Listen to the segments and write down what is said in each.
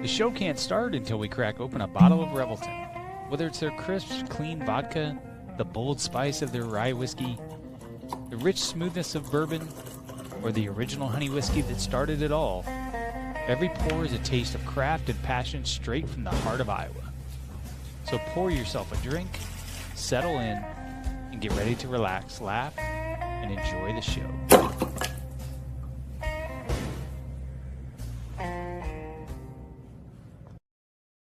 The show can't start until we crack open a bottle of Revelton. Whether it's their crisp, clean vodka, the bold spice of their rye whiskey, the rich smoothness of bourbon, or the original honey whiskey that started it all, every pour is a taste of craft and passion straight from the heart of Iowa. So pour yourself a drink, settle in, and get ready to relax, laugh, and enjoy the show.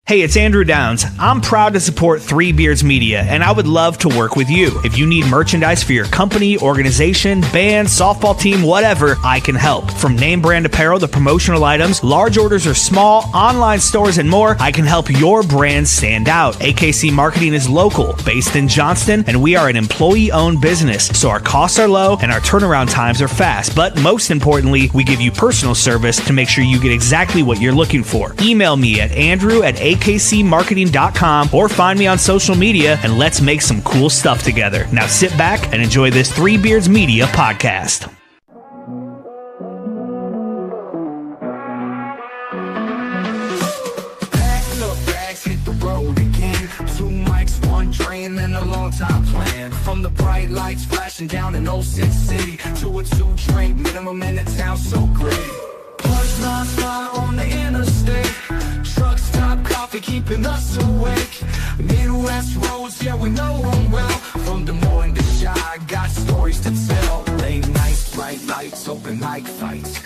Hey, it's Andrew Downs. I'm proud to support Three Beards Media, and I would love to work with you. If you need merchandise for your company, organization, band, softball team, whatever, I can help. From name brand apparel to promotional items, large orders or small, online stores, and more, I can help your brand stand out. AKC Marketing is local, based in Johnston, and we are an employee-owned business, so our costs are low and our turnaround times are fast. But most importantly, we give you personal service to make sure you get exactly what you're looking for. Email me at andrew@akcmarketing.com or find me on social media, and let's make some cool stuff together. Now sit back and enjoy this Three Beards Media podcast. Pack up bags, hit the road again. 2 mics, 1 train, and a long time plan. From the bright lights flashing down in Old City City to a 2-drink minimum in the town so great. Punchlines fly on the interstate. Truck stop, coffee keeping us awake. Midwest roads, yeah, we know them well. From Des Moines to Chi, got stories to tell. Late nights, bright lights, open mic fights.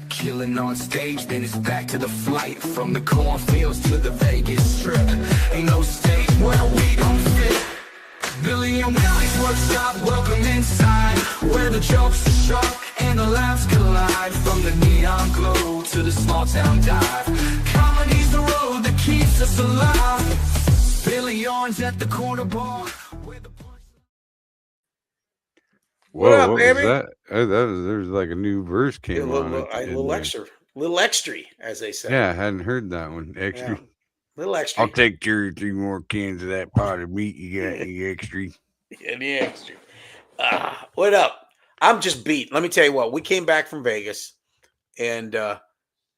Killing on stage, then it's back to the flight. From the cornfields to the Vegas Strip. Ain't no stage where we don't fit. Billy and Willie's workshop, welcome inside. Where the jokes are sharp and the laughs collide. From the neon glow to the small town dive. Comedy's the road that keeps us alive. Billy Orange at the corner bar. What up, what baby? was that? There's like a new verse came on. A little extra, as they say. Yeah, I hadn't heard that one. Extra. Yeah. Little extra. I'll take 2 or 3 more cans of that pot of meat you got, you extra. Any extra. What up? I'm just beat. Let me tell you what. We came back from Vegas, and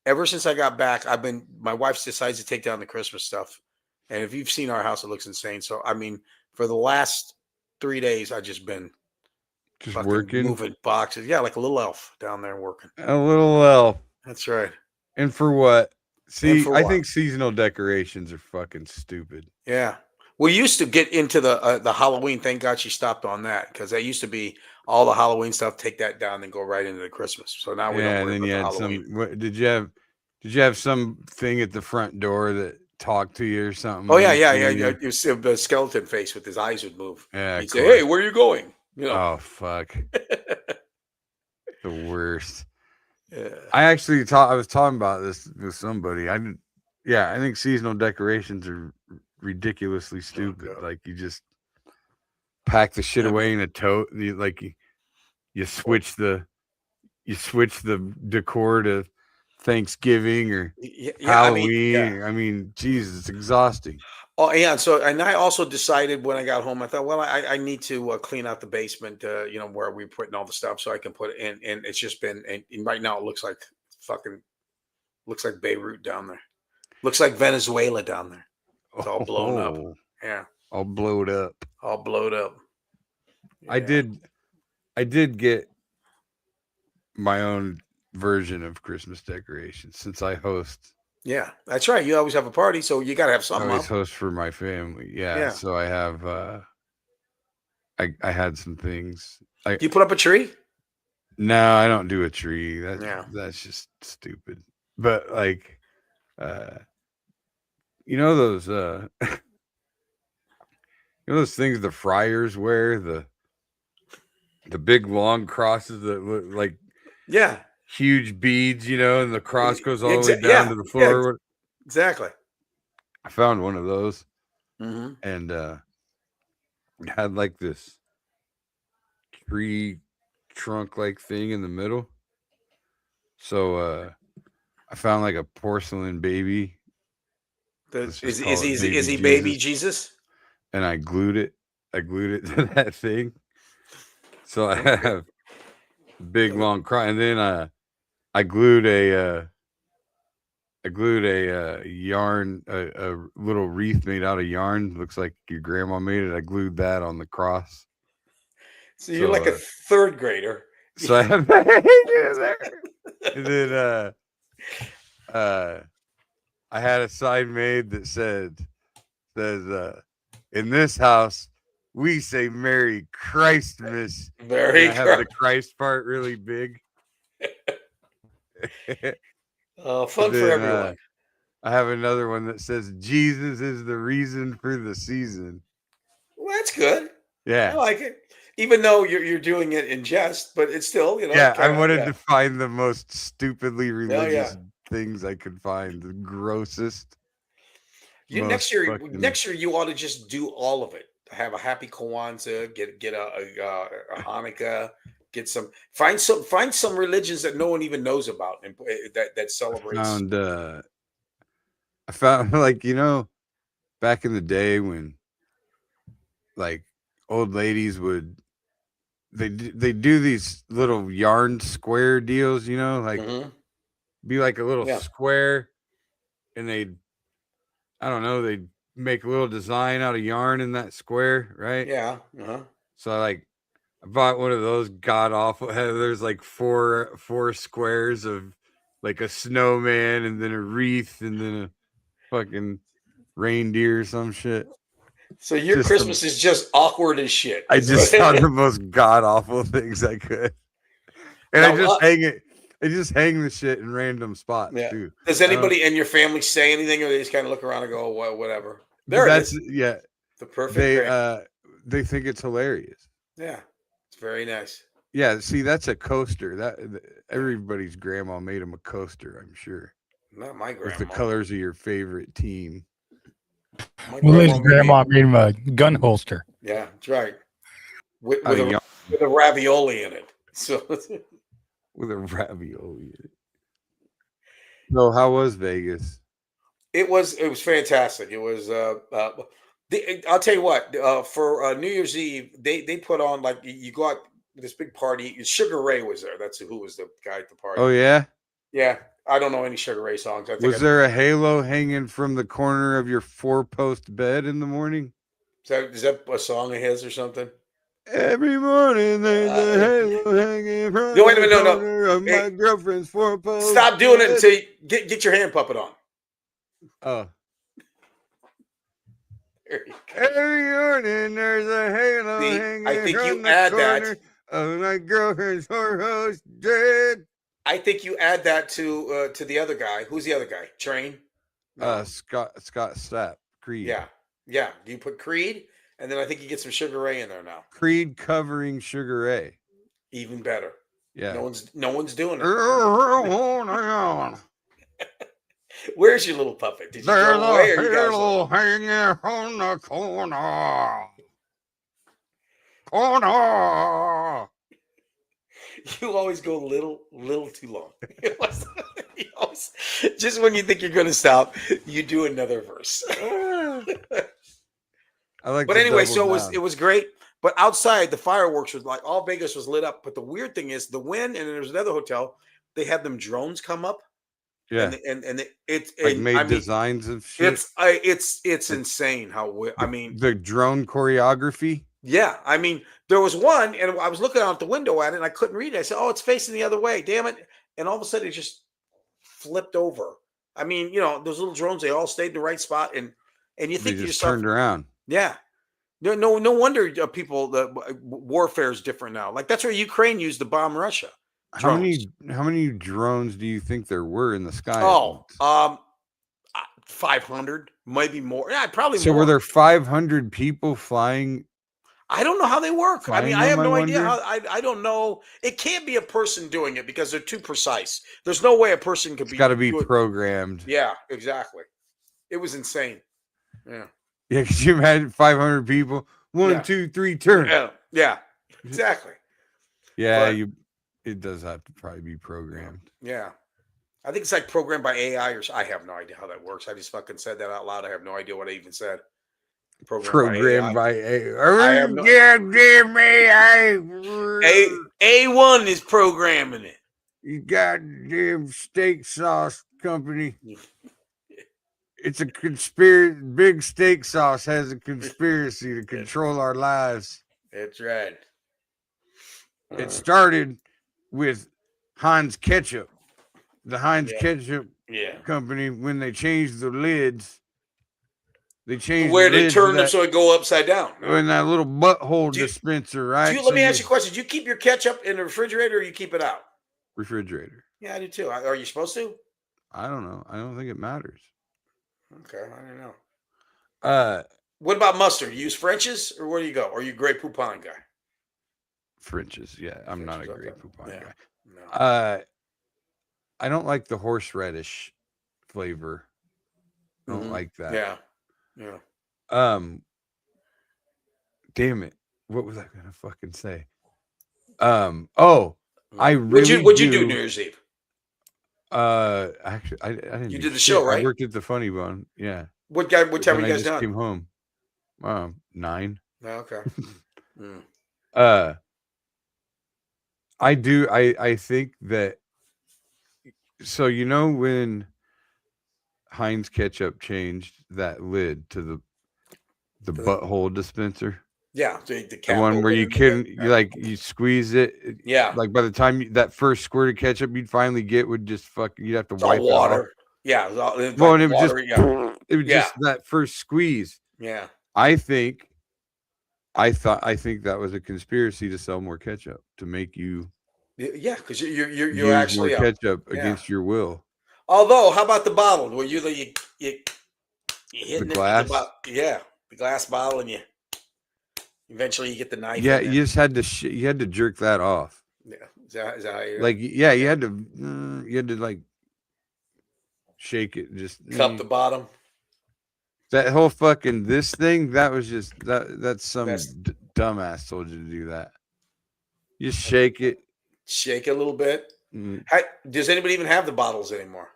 ever since I got back, my wife decides to take down the Christmas stuff. And if you've seen our house, it looks insane. So, I mean, for the last 3 days, I've just been Just working. moving boxes. Yeah, like a little elf down there working. A little elf. That's right. And for what? See, for I what? think seasonal decorations are fucking stupid. Yeah. We used to get into the Halloween. Thank God she stopped on that, because that used to be all the Halloween stuff. Take that down and go right into the Christmas. So now we don't worry and then you about had the Halloween. some. Did you have some thing at the front door that talked to you or something? Oh yeah. You see the skeleton face with his eyes would move. Yeah. He'd say, "Hey, where are you going?" You know. Oh fuck. The worst. Yeah. I was talking about this with somebody. I think seasonal decorations are ridiculously stupid. God. Like, you just pack the shit away in a tote. You switch the decor to Thanksgiving or Halloween. I mean, Jesus, it's exhausting. Oh yeah, and I also decided when I got home, I thought, well, I need to clean out the basement, where we're putting all the stuff, so I can put it in. And it's just been, and right now it looks like Beirut down there, looks like Venezuela down there. It's all blown up. Yeah, all blowed up. Yeah. I did get my own version of Christmas decorations since I host. Yeah, that's right. You always have a party, so you got to have something. I always host for my family. Yeah. So I have. I had some things. Do you put up a tree? No, I don't do a tree. That's just stupid. But like, those those things the friars wear, the big long crosses that look like huge beads, and the cross goes all the way down to the floor. Yeah, exactly. I found one of those, and it had like this tree trunk like thing in the middle. So I found like a porcelain baby. Is he baby Jesus? And I glued it to that thing. So I have big long cross, and then I glued a I glued a yarn, a little wreath made out of yarn. Looks like your grandma made it. I glued that on the cross. So you're like a third grader. So I have that there. And then I had a sign made that says, in this house, we say Merry Christmas. Very I have the Christ part really big. Fun for everyone. I have another one that says Jesus is the reason for the season. Well, that's good. Yeah. I like it. Even though you're doing it in jest, but it's still, Yeah, I wanted to find the most stupidly religious things I could find. The grossest. Next year you ought to just do all of it. Have a happy Kwanzaa, get a Hanukkah, find some religions that no one even knows about and that celebrates. I found like, back in the day when like old ladies would they do these little yarn square deals, like be like a little square, and they'd make a little design out of yarn in that square, right? Yeah. So I bought one of those god awful. There's like four squares of like a snowman and then a wreath and then a fucking reindeer or some shit. So your Christmas is just awkward as shit. I just found the most god awful things I could, and I just hang it. I just hang the shit in random spots too. Does anybody in your family say anything, or they just kind of look around and go, "Well, whatever"? That's the perfect. They think it's hilarious. Yeah, it's very nice. Yeah, see, that's a coaster. That everybody's grandma made him a coaster. I'm sure. Not my grandma. With the colors of your favorite team. Willie's grandma made him a gun holster. Yeah, that's right. With a ravioli in it. So with a ravioli in it. So how was Vegas? It was fantastic. It was I'll tell you what, for New Year's Eve, they put on like you go out this big party. Sugar Ray was there. That's who was the guy at the party. Oh yeah? Yeah. I don't know any Sugar Ray songs. Was there a halo hanging from the corner of your 4-post bed in the morning? Is that a song of his or something? Every morning there's a halo hanging from the corner of my girlfriend's 4-post. Stop doing it until you get your hand puppet on. Oh. Every morning there's a halo hanging from the corner of my girlfriend's 4-post bed. I think you add that to the other guy. Who's the other guy? Train? No. Scott Stapp. Creed. Yeah. You put Creed, and then I think you get some Sugar Ray in there now. Creed covering Sugar Ray. Even better. Yeah. No one's doing it. Where's your little puppet? Did you throw away, or you guys hanging on the corner? You always go little too long. Just when you think you're going to stop, you do another verse. But anyway, so it was great. But outside, the fireworks was like all Vegas was lit up. But the weird thing is the wind, and there's another hotel. They had them drones come up. Yeah, and it's made designs of shit. It's insane how the drone choreography. Yeah, I mean, there was one, and I was looking out the window at it, and I couldn't read it. I said, "Oh, it's facing the other way, damn it!" And all of a sudden, it just flipped over. I mean, those little drones, they all stayed in the right spot, and you think they just turned around. Yeah, no wonder the warfare is different now. Like that's where Ukraine used to bomb Russia. Drones. How many drones do you think there were in the sky? 500, maybe more. Yeah, probably more. So were there 500 people flying? I don't know how they work. I mean, I have no idea how. I don't know. It can't be a person doing it because they're too precise. There's no way a person could be. It's got to be programmed. Yeah, exactly. It was insane. Yeah. Yeah, could you imagine 500 people? 1, 2, 3, turn. Yeah, exactly. Yeah, it does have to probably be programmed. Yeah. I think it's like programmed by AI or I have no idea how that works. I just fucking said that out loud. I have no idea what I even said. Programmed by AI. A1 is programming it. You goddamn steak sauce company. It's a conspiracy. Big Steak Sauce has a conspiracy to control our lives. That's right. It started with Heinz Ketchup. The Heinz Ketchup company, when they changed the lids, they changed where the they lids turn them so it go upside down. in that little butthole dispenser, right? Let me ask you a question. Do you keep your ketchup in the refrigerator or you keep it out? Refrigerator. Yeah, I do too. Are you supposed to? I don't know. I don't think it matters. Okay, I don't know. Uh, What about mustard? You use French's or where do you go? Or are you Grey Poupon guy? French's, yeah. I'm not a Grey Poupon guy. No. I don't like the horseradish flavor. I don't like that. Yeah. Damn it. What was I gonna fucking say? I really What'd you do New Year's Eve? Actually, I didn't. You do did the shit. show, right? I worked at the Funny Bone. Yeah. What time were you I guys just done? came home. 9. Oh, okay. I do. I think that. So when Heinz Ketchup changed that lid to the butthole dispenser. Yeah, the one where you squeeze it. Yeah. Like by the time that first squirt of ketchup you'd finally get would just you'd have to wipe water. it off. Yeah. It was just that first squeeze. Yeah. I think that was a conspiracy to sell more ketchup to make you. Yeah, because you're use actually more ketchup against your will. Although, how about the bottle where you hit the glass? The glass bottle, and eventually you get the knife. Yeah, you just had to you had to jerk that off. Yeah, is that how you you had to shake it, just cup the bottom. That whole fucking this thing, that was just that's some dumbass told you to do that. You shake it. Shake it a little bit. Mm. Does anybody even have the bottles anymore?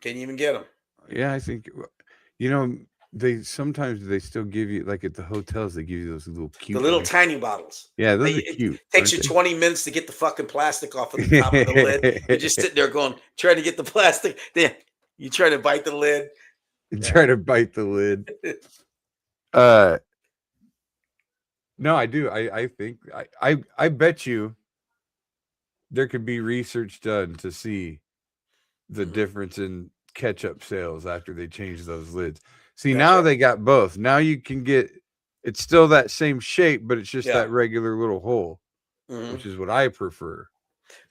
Can you even get them? Yeah, I think sometimes they still give you, like at the hotels, they give you those little cute, the little tiny bottles. Yeah, those are cute. It takes you 20 minutes to get the fucking plastic off of the top of the lid. You're just sitting there trying to get the plastic. Then you try to bite the lid. Try to bite the lid. No, I do. I think I bet you there could be research done to see the difference in ketchup sales after they changed those lids. See, now they got both. Now you can get, it's still that same shape, but it's just that regular little hole, which is what I prefer.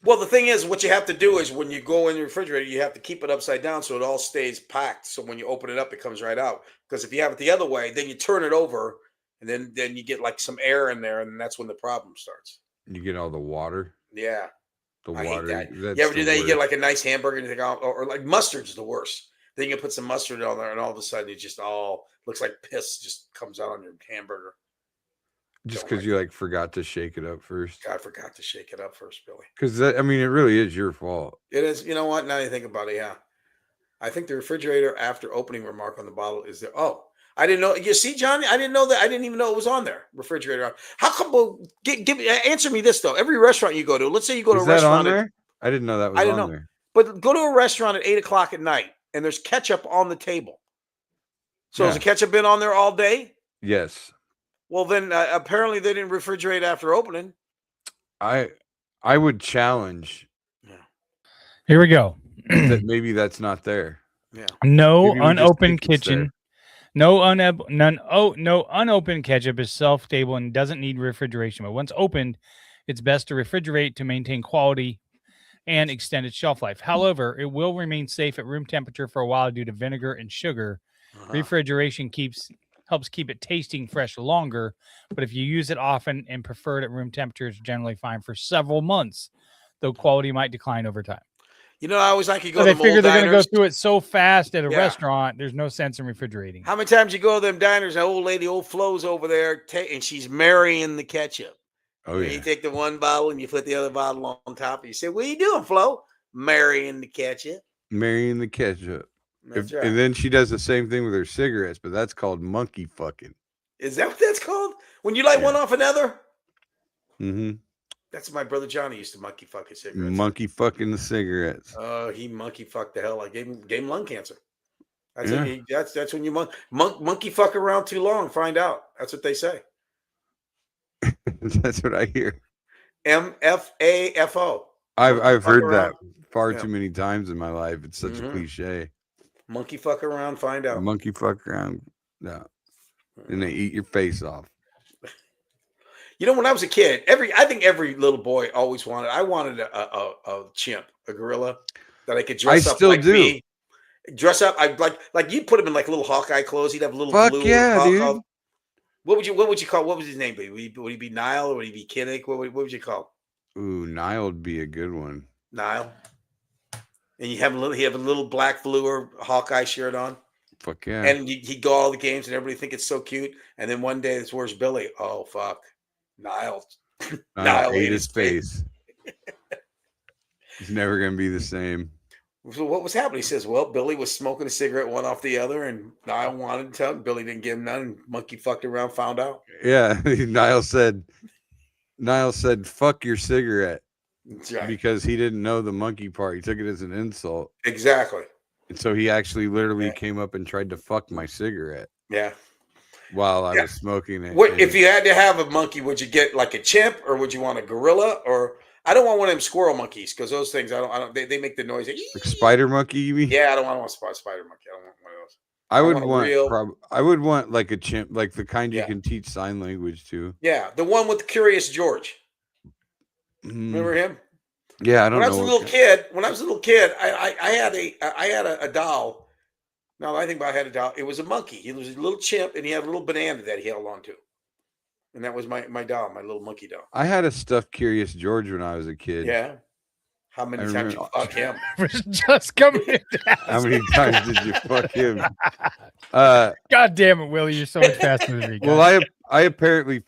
Well, the thing is, what you have to do is when you go in the refrigerator, you have to keep it upside down so it all stays packed. So when you open it up, it comes right out. Because if you have it the other way, then you turn it over, and then you get like some air in there, and that's when the problem starts. You get all the water. Yeah. The I water. hate that. You ever do that? You get like a nice hamburger and you think, or like mustard's the worst. Then you put some mustard on there, and all of a sudden it just all looks like piss just comes out on your hamburger. Just because you forgot to shake it up first. I forgot to shake it up first, Billy. Because it really is your fault. It is. You know what? Now you think about it, yeah. I think the refrigerator after opening remark on the bottle is there. Oh, I didn't know. You see, Johnny, I didn't know that. I didn't even know it was on there. Refrigerator. How come? Answer me this though. Every restaurant you go to, let's say you go to a restaurant. On there? I didn't know that was on there. But go to a restaurant at 8:00 at night, and there's ketchup on the table. So has the ketchup been on there all day? Yes. Well, then apparently they didn't refrigerate after opening. I would challenge. Yeah. Here we go. That maybe that's not there. Yeah. No unopened kitchen. No unopened ketchup is shelf-stable and doesn't need refrigeration. But once opened, it's best to refrigerate to maintain quality and extend its shelf life. However, it will remain safe at room temperature for a while due to vinegar and sugar. Refrigeration helps keep it tasting fresh longer, but if you use it often and prefer it at room temperature, it's generally fine for several months, though quality might decline over time. You know, I always like you go to to the figure they're going to go through it so fast at a restaurant, there's no sense in refrigerating. How many times you go to them diners, and old Flo's over there, and she's marrying the ketchup. Oh, yeah. You take the one bottle and you put the other bottle on top. You say, what are you doing, Flo? Marrying the ketchup. Marrying the ketchup. That's right. And then she does the same thing with her cigarettes, but that's called monkey fucking. Is that what that's called? When you light one off another? Mm-hmm. That's my brother Johnny used to monkey fuck his cigarettes. Monkey fucking the cigarettes. Oh, he monkey fucked the hell. I gave him lung cancer. That's Yeah. that's when you monkey fuck around too long. Find out. That's what they say. That's what I hear. MFAFO. I've heard around. that far Yeah. too many times in my life. It's such a Mhm. cliche. Monkey fuck around. Find out. Monkey fuck around. No. And they eat your face off. You know, when I was a kid, I think every little boy always wanted. I wanted a chimp, a gorilla that I could dress up still like do. me. Dress up, I like you put him in like little Hawkeye clothes. He'd have little Fuck blue. yeah, dude. What would you call? What was his name? Would he be Nile or would he be Kinnick? What would you call? Ooh, Nile would be a good one. Nile. And he have a little black velour Hawkeye shirt on. Fuck yeah. And he'd go all the games and everybody think it's so cute. And then one day it's where's Billy? Oh fuck. Nile ate his face. He's never gonna be the same. So what was happening? He says, well, Billy was smoking a cigarette one off the other, and Niall wanted to tell him. Billy didn't give him none, and monkey fucked around, found out. Yeah, Niall said, fuck your cigarette. That's right. Because he didn't know the monkey part. He took it as an insult. Exactly. And so he actually literally came up and tried to fuck my cigarette. Yeah. While I was smoking it. What if you had to have a monkey? Would you get like a chimp, or would you want a gorilla? Or I don't want one of them squirrel monkeys because those things I don't. They make the noise. Like spider monkey, you mean? Yeah, I don't want a spider monkey. I don't want one of those. I would want like a chimp, like the kind you can teach sign language to. Yeah, the one with Curious George. Remember him? Yeah, I don't know. When I was a little kid, I had a doll. Now that I think about it, I had a doll. It was a monkey. He was a little chimp, and he had a little banana that he held on to. And that was my doll, my little monkey doll. I had a stuffed Curious George when I was a kid. Yeah. How many times did you fuck him? Just coming in. How many times did you fuck him? God damn it, Willie, you're so much faster than me. Well, I apparently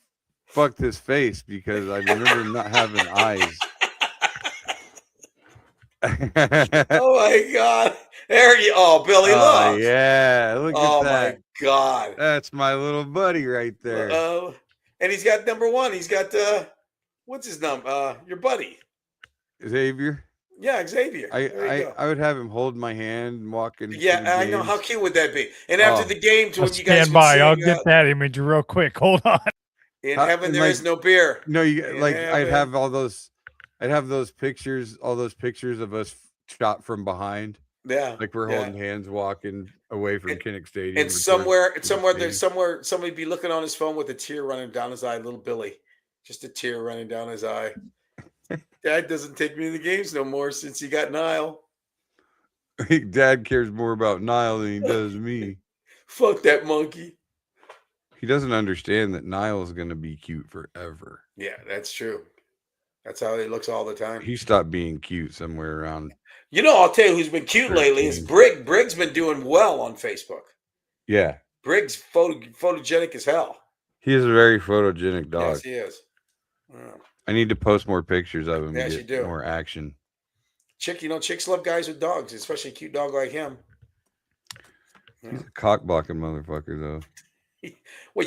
fucked his face because I remember not having eyes. Oh my God. There you Billy, look. Oh yeah, look at that. Oh my God. That's my little buddy right there. And he's got number one. He's got what's his number? Your buddy. Xavier. Yeah, Xavier. I would have him hold my hand and walk in. Yeah, I know. How cute would that be? And after the game, to when you guys stand by, I'll get that image real quick. Hold on. In heaven, there is no beer. No, I'd have all those. I'd have those pictures, all those pictures of us shot from behind. Yeah, like we're holding hands, walking away from Kinnick Stadium. And somewhere, somebody'd be looking on his phone with a tear running down his eye. Little Billy, just a tear running down his eye. Dad doesn't take me to the games no more since he got Nile. Dad cares more about Nile than he does me. Fuck that monkey. He doesn't understand that Nile is going to be cute forever. Yeah, that's true. That's how he looks all the time. He stopped being cute somewhere around. You know, I'll tell you who's been cute lately is Briggs. Briggs been doing well on Facebook. Yeah. Briggs photogenic as hell. He is a very photogenic dog. Yes, he is. I need to post more pictures of him. Yes, to you get do. More action. Chicks love guys with dogs, especially a cute dog like him. He's a cock-blocking motherfucker, though. Well,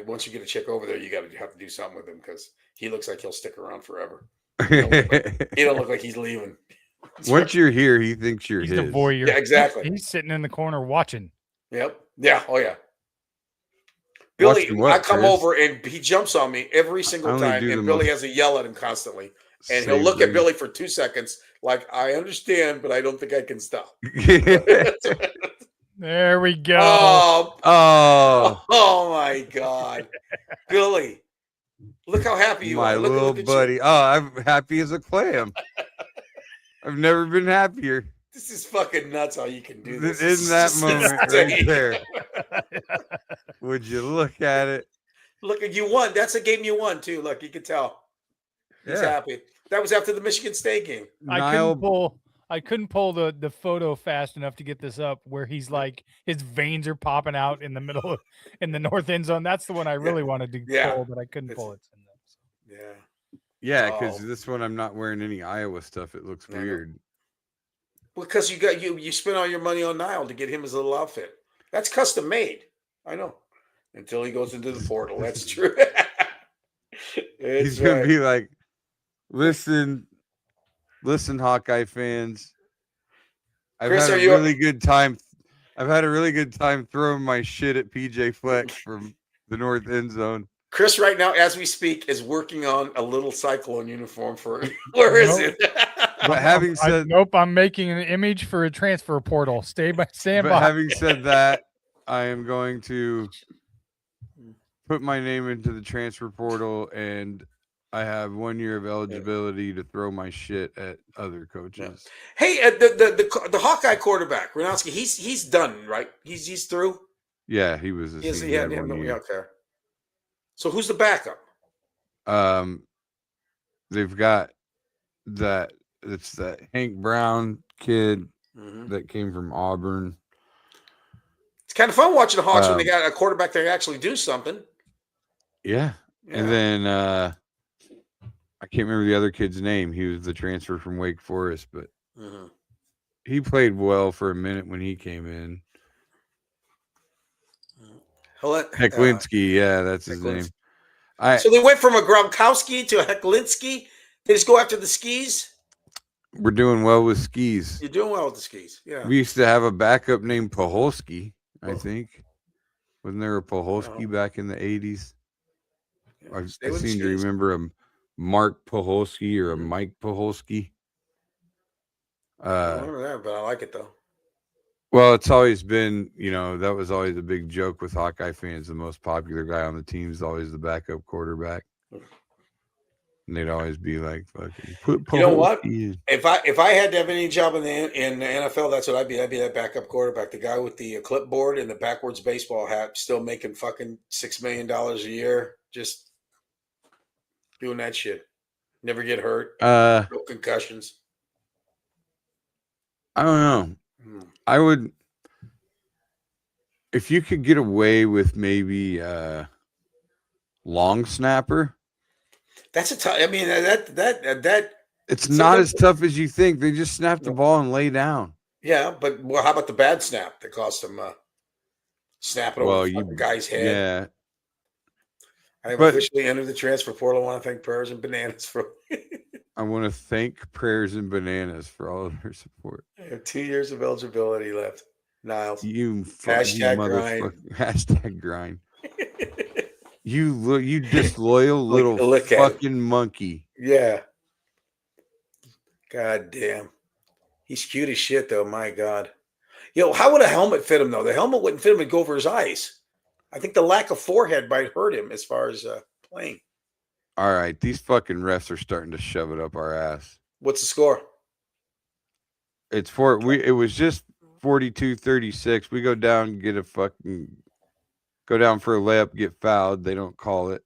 once you get a chick over there, you have to do something with him because he looks like he'll stick around forever. He don't look like he's leaving. Once you're here, he thinks you're he's his. the voyeur. Yeah, exactly. He's sitting in the corner watching. Yep. Yeah. Oh yeah. Billy, I come over and he jumps on me every single time, and Billy has to yell at him constantly. And he'll look at Billy for 2 seconds, like, I understand, but I don't think I can stop. There we go. Oh my God. Billy, look how happy you are. My little buddy. Oh, I'm happy as a clam. I've never been happier. This is fucking nuts how you can do this. In that moment right there. Would you look at it? Look, you won. That's a game you won, too. Look, you can tell. He's happy. That was after the Michigan State game. I couldn't pull the photo fast enough to get this up where he's like his veins are popping out in the middle in the north end zone. That's the one I really wanted to pull, but I couldn't pull it. Yeah, because this one I'm not wearing any Iowa stuff. It looks weird. Because you spent all your money on Nile to get him his little outfit. That's custom made. I know. Until he goes into the portal. That's true. He's gonna be like, Listen, Hawkeye fans. I've Chris, had are a you- really good time. I've had a really good time throwing my shit at PJ Fleck from the north end zone. Chris, right now, as we speak, is working on a little Cyclone uniform for where is Nope. it? But having said, nope, I'm making an image for a transfer portal. Stand but by. having said that, I am going to put my name into the transfer portal, and I have 1 year of eligibility to throw my shit at other coaches. Hey, the Hawkeye quarterback, Renowski, he's done, right? He's through. Yeah, he was. He had 1 year. Okay. So who's the backup? They've got that. It's that Hank Brown kid that came from Auburn. It's kind of fun watching the Hawks when they got a quarterback that can actually do something. Yeah. And then I can't remember the other kid's name. He was the transfer from Wake Forest, but he played well for a minute when he came in. Heklinski, yeah, that's his name. So they went from a Gronkowski to a Heklinski. They just go after the skis. We're doing well with skis. You're doing well with the skis. Yeah. We used to have a backup named Paholski, I think. Wasn't there a Paholski back in the 80s? Yeah, I seem to remember a Mark Paholski or a Mike Paholski. I don't remember that, but I like it though. Well, it's always been, that was always a big joke with Hawkeye fans. The most popular guy on the team is always the backup quarterback. And they'd always be like, "Fucking put Paholski." You know what? If I had to have any job in the NFL, that's what I'd be. I'd be that backup quarterback, the guy with the clipboard and the backwards baseball hat, still making fucking $6 million a year, just doing that shit. Never get hurt. No concussions. I don't know. I would, if you could get away with maybe long snapper. That's a tough. I mean, that. It's not as tough as you think. They just snap the ball and lay down. Yeah, but how about the bad snap that cost them snapping over the guy's head? Yeah. I have officially entered the transfer portal. I want to thank Prayers and Bananas for. I want to thank Prayers and Bananas for all of their support. I have 2 years of eligibility left. Niles. You hashtag grind. Hashtag grind. You disloyal little fucking monkey. Yeah. God damn. He's cute as shit, though. My God. How would a helmet fit him, though? The helmet wouldn't fit him. It'd go over his eyes. I think the lack of forehead might hurt him as far as playing. All right. These fucking refs are starting to shove it up our ass. What's the score? It was just 42-36. We go down and go down for a layup, get fouled. They don't call it.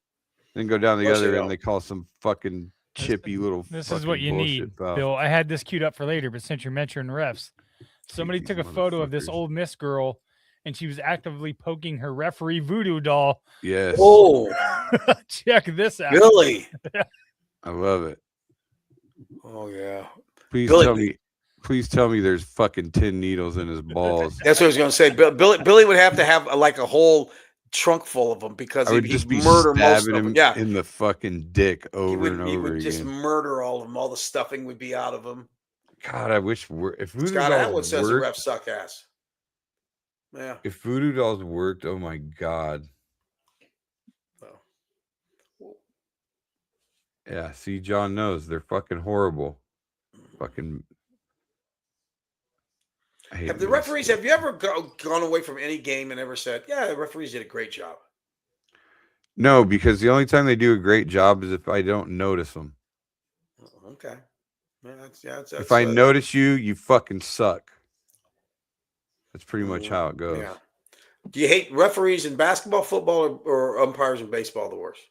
Then go down the other end. They call some fucking chippy little. This is what you need, foul. Bill. I had this queued up for later, but since you're mentioning refs, somebody took a photo of this Ole Miss girl, and she was actively poking her referee voodoo doll. Yes. Oh, check this out, Billy. I love it. Oh yeah. Please tell me there's fucking 10 needles in his balls. That's what I was going to say. Billy would have to have like a whole trunk full of them because he'd just be murder most stabbing of them. him Yeah. in the fucking dick over and over He would again. just murder all of them. All the stuffing would be out of them. God, I wish if voodoo Scott Atwood dolls says the worked, refs suck ass. Yeah. if voodoo dolls worked, oh my God. Oh. Yeah, see, John knows they're fucking horrible. Fucking. Have the referees? Have you ever gone away from any game and ever said, "Yeah, the referees did a great job"? No, because the only time they do a great job is if I don't notice them. Okay. That's if I notice you, you fucking suck. That's pretty much how it goes. Yeah. Do you hate referees in basketball, football, or umpires in baseball the worst?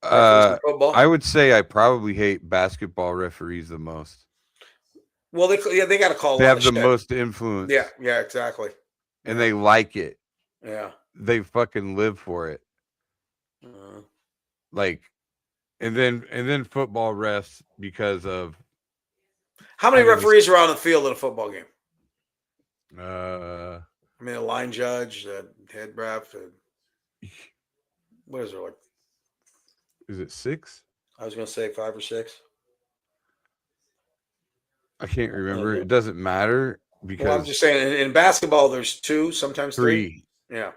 I would say I probably hate basketball referees the most. Well, they got to call. They have the most influence. Yeah, exactly. And they like it. Yeah. They fucking live for it. And then football refs because of. How many referees are on the field in a football game? I mean, a line judge, a head ref. What is there like? Is it 6? I was going to say 5 or 6. I can't remember. It doesn't matter because Well, I'm just saying in basketball there's 2, sometimes 3. 3. Yeah.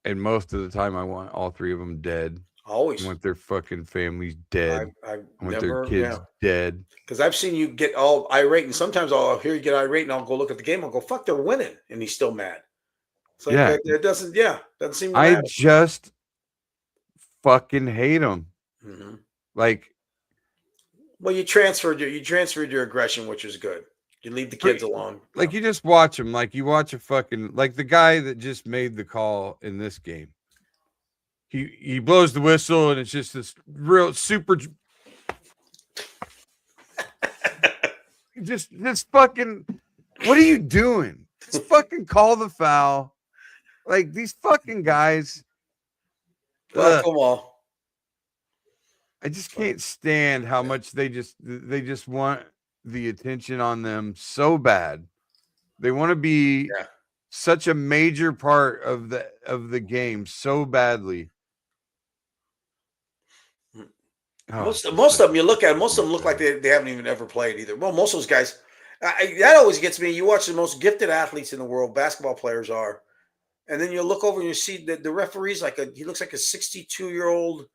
And most of the time I want all 3 of them dead. Always. I want their fucking families dead. I want their kids dead. Because I've seen you get all irate, and sometimes I'll hear you get irate, and I'll go look at the game. I'll go, "Fuck, they're winning," and he's still mad. It's like it doesn't seem to matter. I just fucking hate them. Mm-hmm. Like, well, you transferred your aggression, which is good. You leave the kids alone. Like you just watch them. Like you watch a fucking the guy that just made the call in this game. He blows the whistle and it's just this real super. just fucking. What are you doing? Just fucking call the foul. Like these fucking guys. Well, come on. I just can't stand how much they just want the attention on them so bad. They want to be such a major part of the game so badly. Most of them you look at, most of them look like they haven't even ever played either. Well, most of those guys, that always gets me. You watch the most gifted athletes in the world, basketball players are, and then you look over and you see that the referee's he looks like a 62-year-old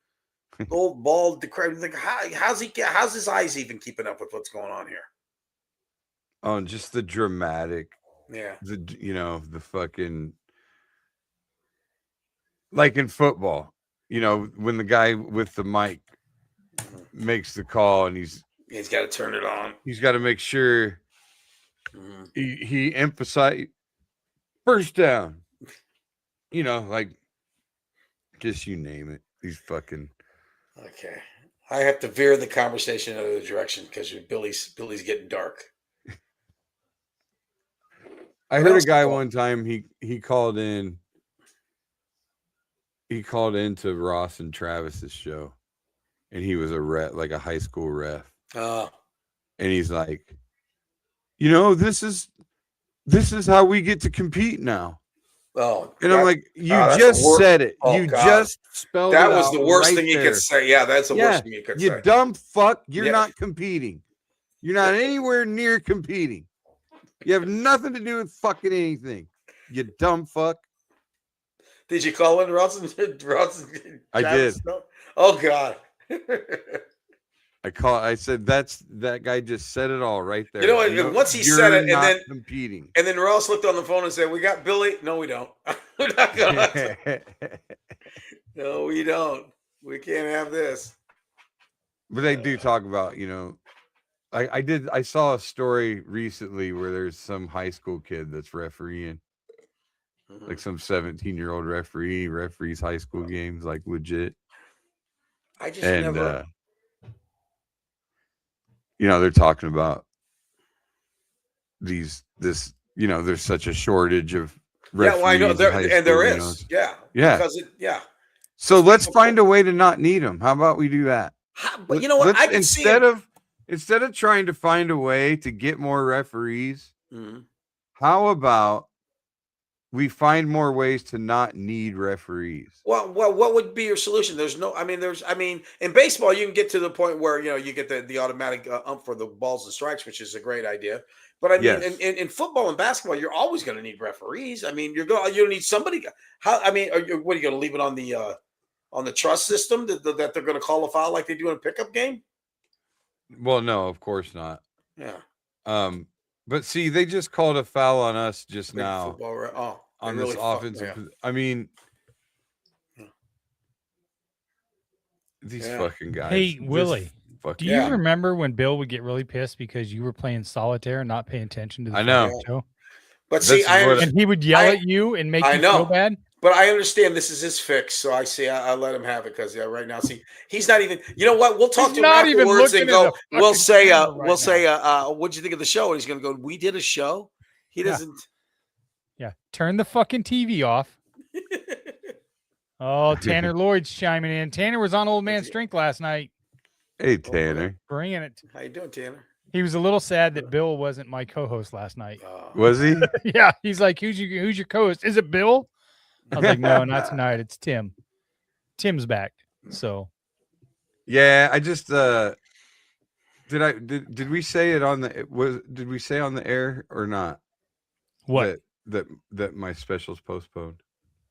old bald decrepit. Like how's his eyes even keeping up with what's going on here? Oh, and just the dramatic. Yeah. The fucking like in football, when the guy with the mic makes the call and he's got to turn it on. He's got to make sure he emphasize first down. Just you name it. These fucking. Okay, I have to veer the conversation in another direction because Billy's getting dark. I heard a guy one time. He called in. He called into Ross and Travis's show, and he was a ref, like a high school ref. And he's like, this is how we get to compete now. Oh, and I'm like, you just said it. Oh, you just spelled that it was out the worst right thing you there. could say. Yeah, that's the worst thing you could say. You dumb fuck. You're not competing. You're not anywhere near competing. You have nothing to do with fucking anything. You dumb fuck. Did you call in Ross? I did. Oh God. I said that guy just said it all right there. You know what? Once he said it, and then competing, and then Ross looked on the phone and said, "We got Billy." No, we don't. We're not gonna. No, we don't. We can't have this. But they do talk about, I saw a story recently where there's some high school kid that's refereeing, like some 17-year-old referees high school games, like legit. I just never. They're talking about there's such a shortage of referees. Yeah, well, I know there is. Yeah. Because So let's find a way to not need them. How about we do that? But you know what? I can instead of trying to find a way to get more referees, how about we find more ways to not need referees? Well, what would be your solution? In baseball, you can get to the point where, you get the automatic ump for the balls and strikes, which is a great idea. But in football and basketball, you're always going to need referees. You need somebody. What are you going to leave it on the trust system that they're going to call a foul like they do in a pickup game? Well, no, of course not. Yeah. But see, they just called a foul on us just now. On this offensive. These fucking guys. Hey, Willie, do you remember when Bill would get really pissed because you were playing solitaire and not paying attention to the show? But see, and he would yell at you and make you feel bad. But I understand this is his fix, so I let him have it because right now, see, he's not even. You know what? We'll talk to him afterwards and go. We'll say, what'd you think of the show? And he's going to go, we did a show. He doesn't. Yeah, turn the fucking TV off. Oh, Tanner Lloyd's chiming in. Tanner was on Old Man Strength last night. Hey, Tanner, bringing it. How you doing, Tanner? He was a little sad that Bill wasn't my co-host last night. Was he? Yeah, he's like, who's your co-host? Is it Bill? I was like, no, not tonight. It's Tim. Tim's back. So, yeah, I just Did we say it on the did we say on the air or not? What? That my special's postponed.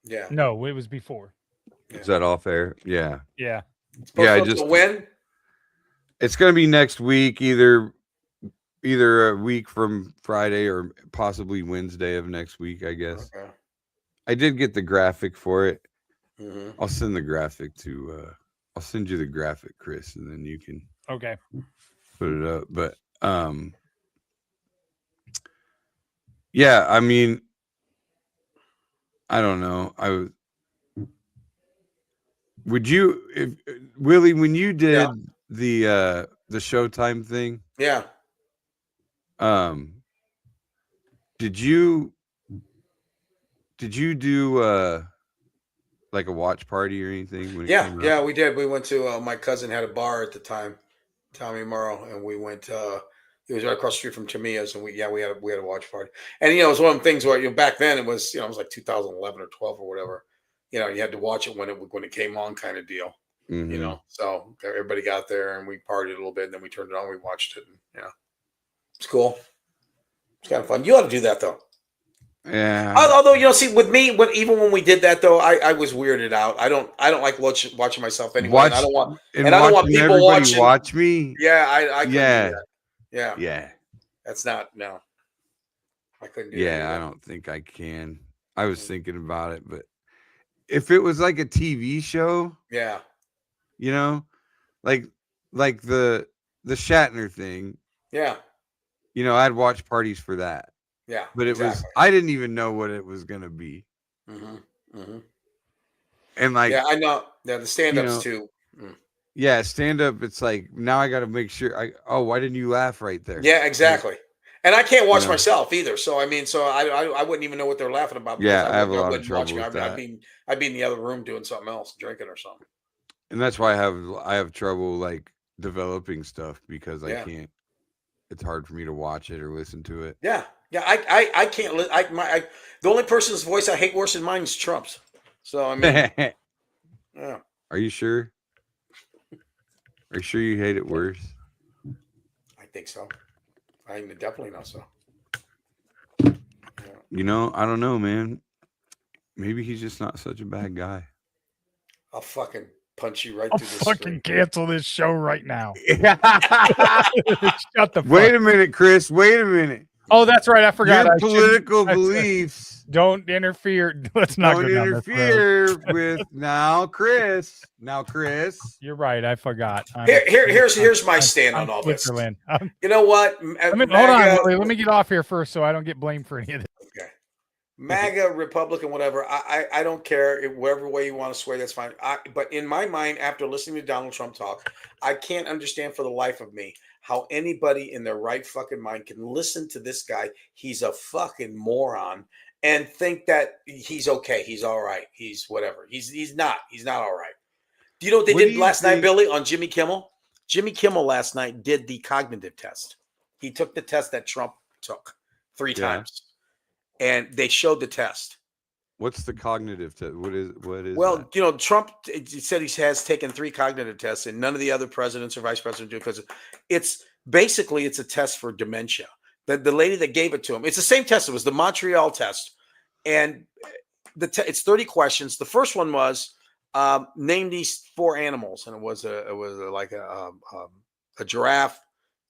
Yeah. No, it was before. Is that off air? Yeah. Yeah. It's Yeah, supposed to win. It's going to be next week, either a week from Friday or possibly Wednesday of next week, I guess. Okay. I did get the graphic for it. Mm-hmm. I'll send the graphic I'll send you the graphic, Chris, and then you can Okay. put it up. But yeah, I mean, I don't know. Would you, if Willie, when you did the Showtime thing? Yeah. Did you do like a watch party or anything? When it came out? Yeah, we did. We went to my cousin had a bar at the time, Tommy Morrow, and we went. It was right across the street from Tamiya's, and we had a watch party. And it was one of the things where back then it was it was like 2011 or 12 or whatever. You had to watch it when it came on, kind of deal. Mm-hmm. So everybody got there and we partied a little bit, and then we turned it on. We watched it, and it's cool. It's kind of fun. You ought to do that though. Yeah. Although see, with me, even when we did that though, I was weirded out. I don't like watching myself anyway. And I don't want people watch me. Yeah, I couldn't do that. Yeah. That's not no. I couldn't do that. Yeah, I don't think I can. I was thinking about it, but if it was like a TV show, yeah, like the Shatner thing, yeah, I'd watch parties for that. Yeah, but I didn't even know what it was gonna be. Mm-hmm. Mm-hmm. And I know. Yeah, the stand-ups too. Mm. Yeah, stand-up. It's like now I got to make sure. Why didn't you laugh right there? Yeah, exactly. And I can't watch myself either. So I wouldn't even know what they're laughing about. Yeah, I have a lot of trouble with that. I'd be in the other room doing something else, drinking or something. And that's why I have trouble like developing stuff because I can't. It's hard for me to watch it or listen to it. Yeah. Yeah, I can't. The only person's voice I hate worse than mine is Trump's. So I mean, yeah. Are you sure? Are you sure you hate it worse? I think so. I definitely know so. Yeah. I don't know, man. Maybe he's just not such a bad guy. I'll fucking punch you right I'll through the fucking screen. cancel this show right now. Shut the fuck. Wait a minute, Chris. Wait a minute. Oh, that's right. I forgot. Your political beliefs. Don't interfere. Let's not go down this road. Interfere with now, Chris. You're right. I forgot. Here's my stand on all this. You know what? Hold on. Let me get off here first, so I don't get blamed for any of this. Okay. MAGA, Republican, whatever. I don't care whatever way you want to swear. That's fine. But in my mind, after listening to Donald Trump talk, I can't understand for the life of me how anybody in their right fucking mind can listen to this guy. He's a fucking moron and think that he's okay. He's all right. He's whatever. He's not all right. Do you know what they did last night, Billy, on Jimmy Kimmel? Jimmy Kimmel last night did the cognitive test. He took the test that Trump took 3 times, and they showed the test. What's the cognitive test? What is? Well, that? Trump said he has taken 3 cognitive tests, and none of the other presidents or vice presidents do, because it's a test for dementia. The lady that gave it to him, it's the same test. It was the Montreal test, and it's 30 questions. The first one was name these 4 animals, and it was like a giraffe,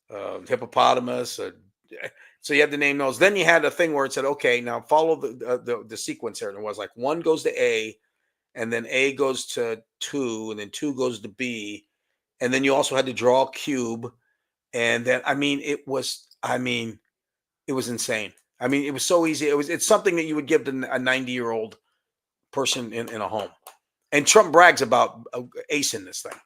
hippopotamus. So you had to name those. Then you had a thing where it said, okay, now follow the sequence here. And it was like 1 goes to A, and then A goes to 2, and then 2 goes to B. And then you also had to draw a cube. And then, it was insane. It was so easy. It's something that you would give to a 90-year-old person in a home. And Trump brags about acing this thing.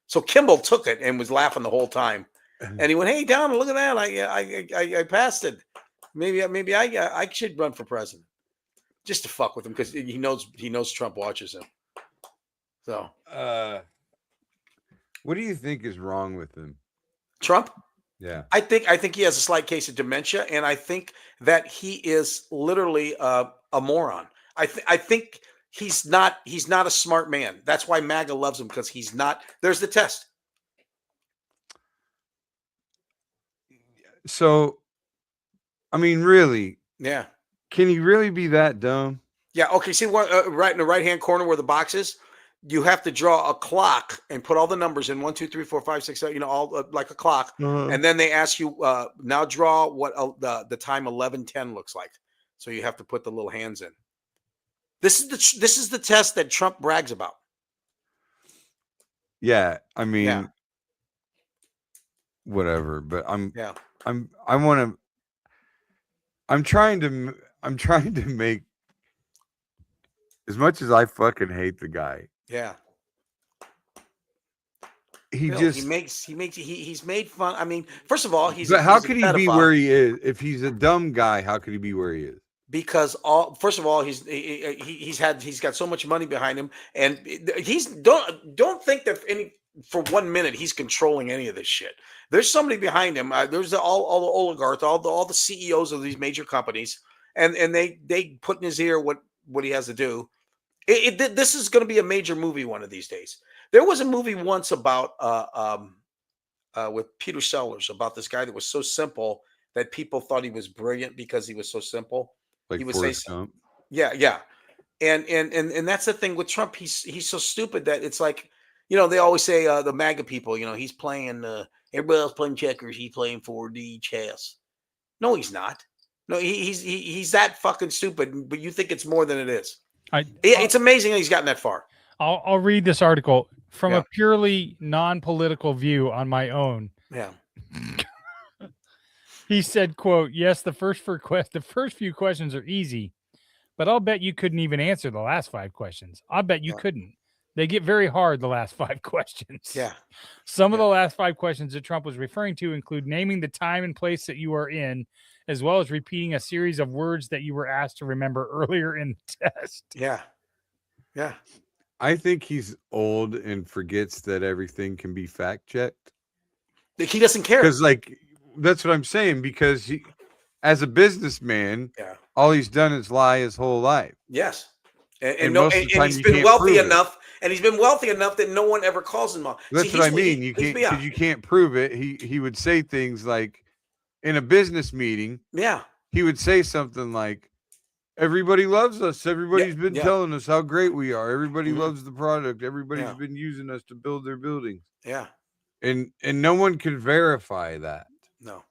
So Kimball took it and was laughing the whole time. And he went, "Hey, Don, look at that! I passed it. Maybe I should run for president, just to fuck with him, because he knows Trump watches him." So, what do you think is wrong with him, Trump? Yeah, I think he has a slight case of dementia, and I think that he is literally a moron. I think he's not a smart man. That's why MAGA loves him, because he's not. There's the test. So, I mean, really, Yeah. can he really be that dumb? Yeah. Okay. See what right in the right hand corner where the box is? You have to draw a clock and put all the numbers in 1, 2, 3, 4, 5, 6, 7, you know, all like a clock. And then they ask you now draw what the time 11:10 looks like. So you have to put the little hands in. This is the test that Trump brags about. Yeah, I mean, Yeah. whatever. But I'm Yeah. I'm trying to make, as much as I fucking hate the guy. Yeah. He Bill, just he's made fun. I mean, first of all, But how he's a could he be pedophile. where he is? If he's a dumb guy, how could he be where he is? Because first of all, he's got so much money behind him, and don't think that for 1 minute he's controlling any of this shit. There's somebody behind him. There's all the oligarchs, all the CEOs of these major companies, and they put in his ear what he has to do. This is going to be a major movie one of these days. There was a movie once about with Peter Sellers about this guy that was so simple that people thought he was brilliant because he was so simple. Like He would Forrest say, Gump. yeah. And that's the thing with Trump. He's so stupid that it's like, you know, they always say the MAGA people, you know, he's playing everybody else playing checkers, he's playing 4D chess. No, he's not. No, he's that fucking stupid, but you think it's more than it is. It's amazing that he's gotten that far. I'll read this article from Yeah. a purely non-political view on my own. Yeah. He said, quote, yes, the first few questions are easy, but I'll bet you couldn't even answer the last 5 questions. I bet you couldn't. They get very hard, the last 5 questions. Yeah. Some of the last 5 questions that Trump was referring to include naming the time and place that you are in, as well as repeating a series of words that you were asked to remember earlier in the test. Yeah. Yeah. I think he's old and forgets that everything can be fact checked. He doesn't care. Because, like, that's what I'm saying. Because he, as a businessman, Yeah. all he's done is lie his whole life. Yes. And most of the time he's you been can't wealthy prove it. enough, and he's been wealthy enough that no one ever calls him on. That's what I mean. You can't, because you can't prove it. He would say things like, in a business meeting, yeah, he would say something like, everybody loves us. Everybody's been telling us how great we are. Everybody loves the product. Everybody's been using us to build their buildings. Yeah. And no one can verify that. No.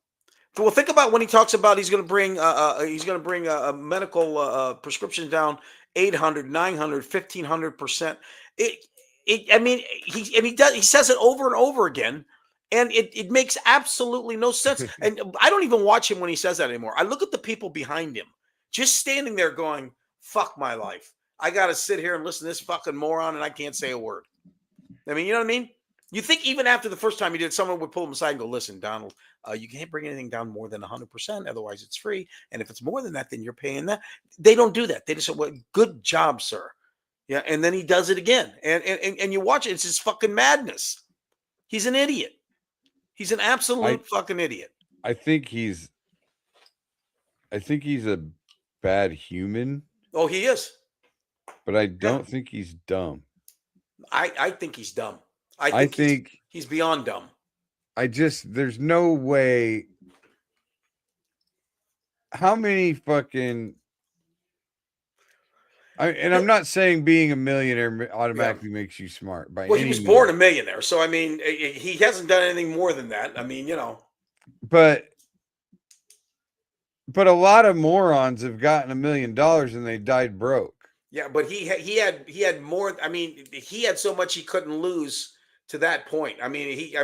Well, think about when he talks about he's going to bring a medical prescription down 800, 900, 1500%. I mean, he says it over and over again, and it makes absolutely no sense. And I don't even watch him when he says that anymore. I look at the people behind him, just standing there going, "Fuck my life. I got to sit here and listen to this fucking moron, and I can't say a word." I mean, you know what I mean? You think even after the first time he did, someone would pull him aside and go, "Listen, Donald, you can't bring anything down more than 100%. Otherwise, it's free. And if it's more than that, then you're paying that." They don't do that. They just say, "Well, good job, sir." Yeah, and then he does it again, and you watch it. It's his fucking madness. He's an idiot. He's an absolute fucking idiot. I think he's a bad human. Oh, he is. But I don't think he's dumb. I think he's dumb. I think he's beyond dumb. There's no way. How many fucking. I'm not saying being a millionaire automatically makes you smart. Well, he was born a millionaire. So, I mean, he hasn't done anything more than that. I mean, you know. But a lot of morons have gotten $1 million and they died broke. Yeah, but he had more. I mean, he had so much he couldn't lose to that point. I mean,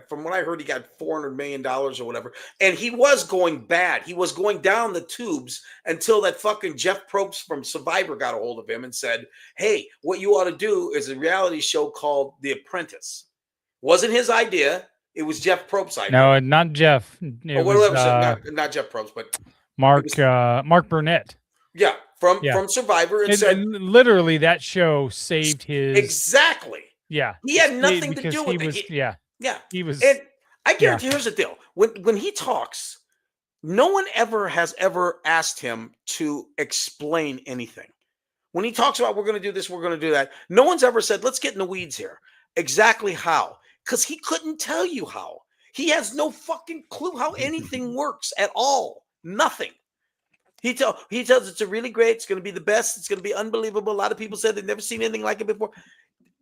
from what I heard, he got $400 million or whatever, and he was going bad. He was going down the tubes until that fucking Jeff Probst from Survivor got a hold of him and said, "Hey, what you ought to do is a reality show called The Apprentice." Wasn't his idea. It was Jeff Probst's idea. No, not Jeff. It was, not Jeff Probst, but Mark Burnett. Yeah, from Survivor, and literally that show saved his exactly. Yeah, he had nothing to do with it. He was. And I guarantee. Here's the deal: when he talks, no one has ever asked him to explain anything. When he talks about we're going to do this, we're going to do that, no one's ever said, "Let's get in the weeds here." Exactly how? Because he couldn't tell you how. He has no fucking clue how anything works at all. Nothing. He tells it's a really great. It's going to be the best. It's going to be unbelievable. A lot of people said they've never seen anything like it before.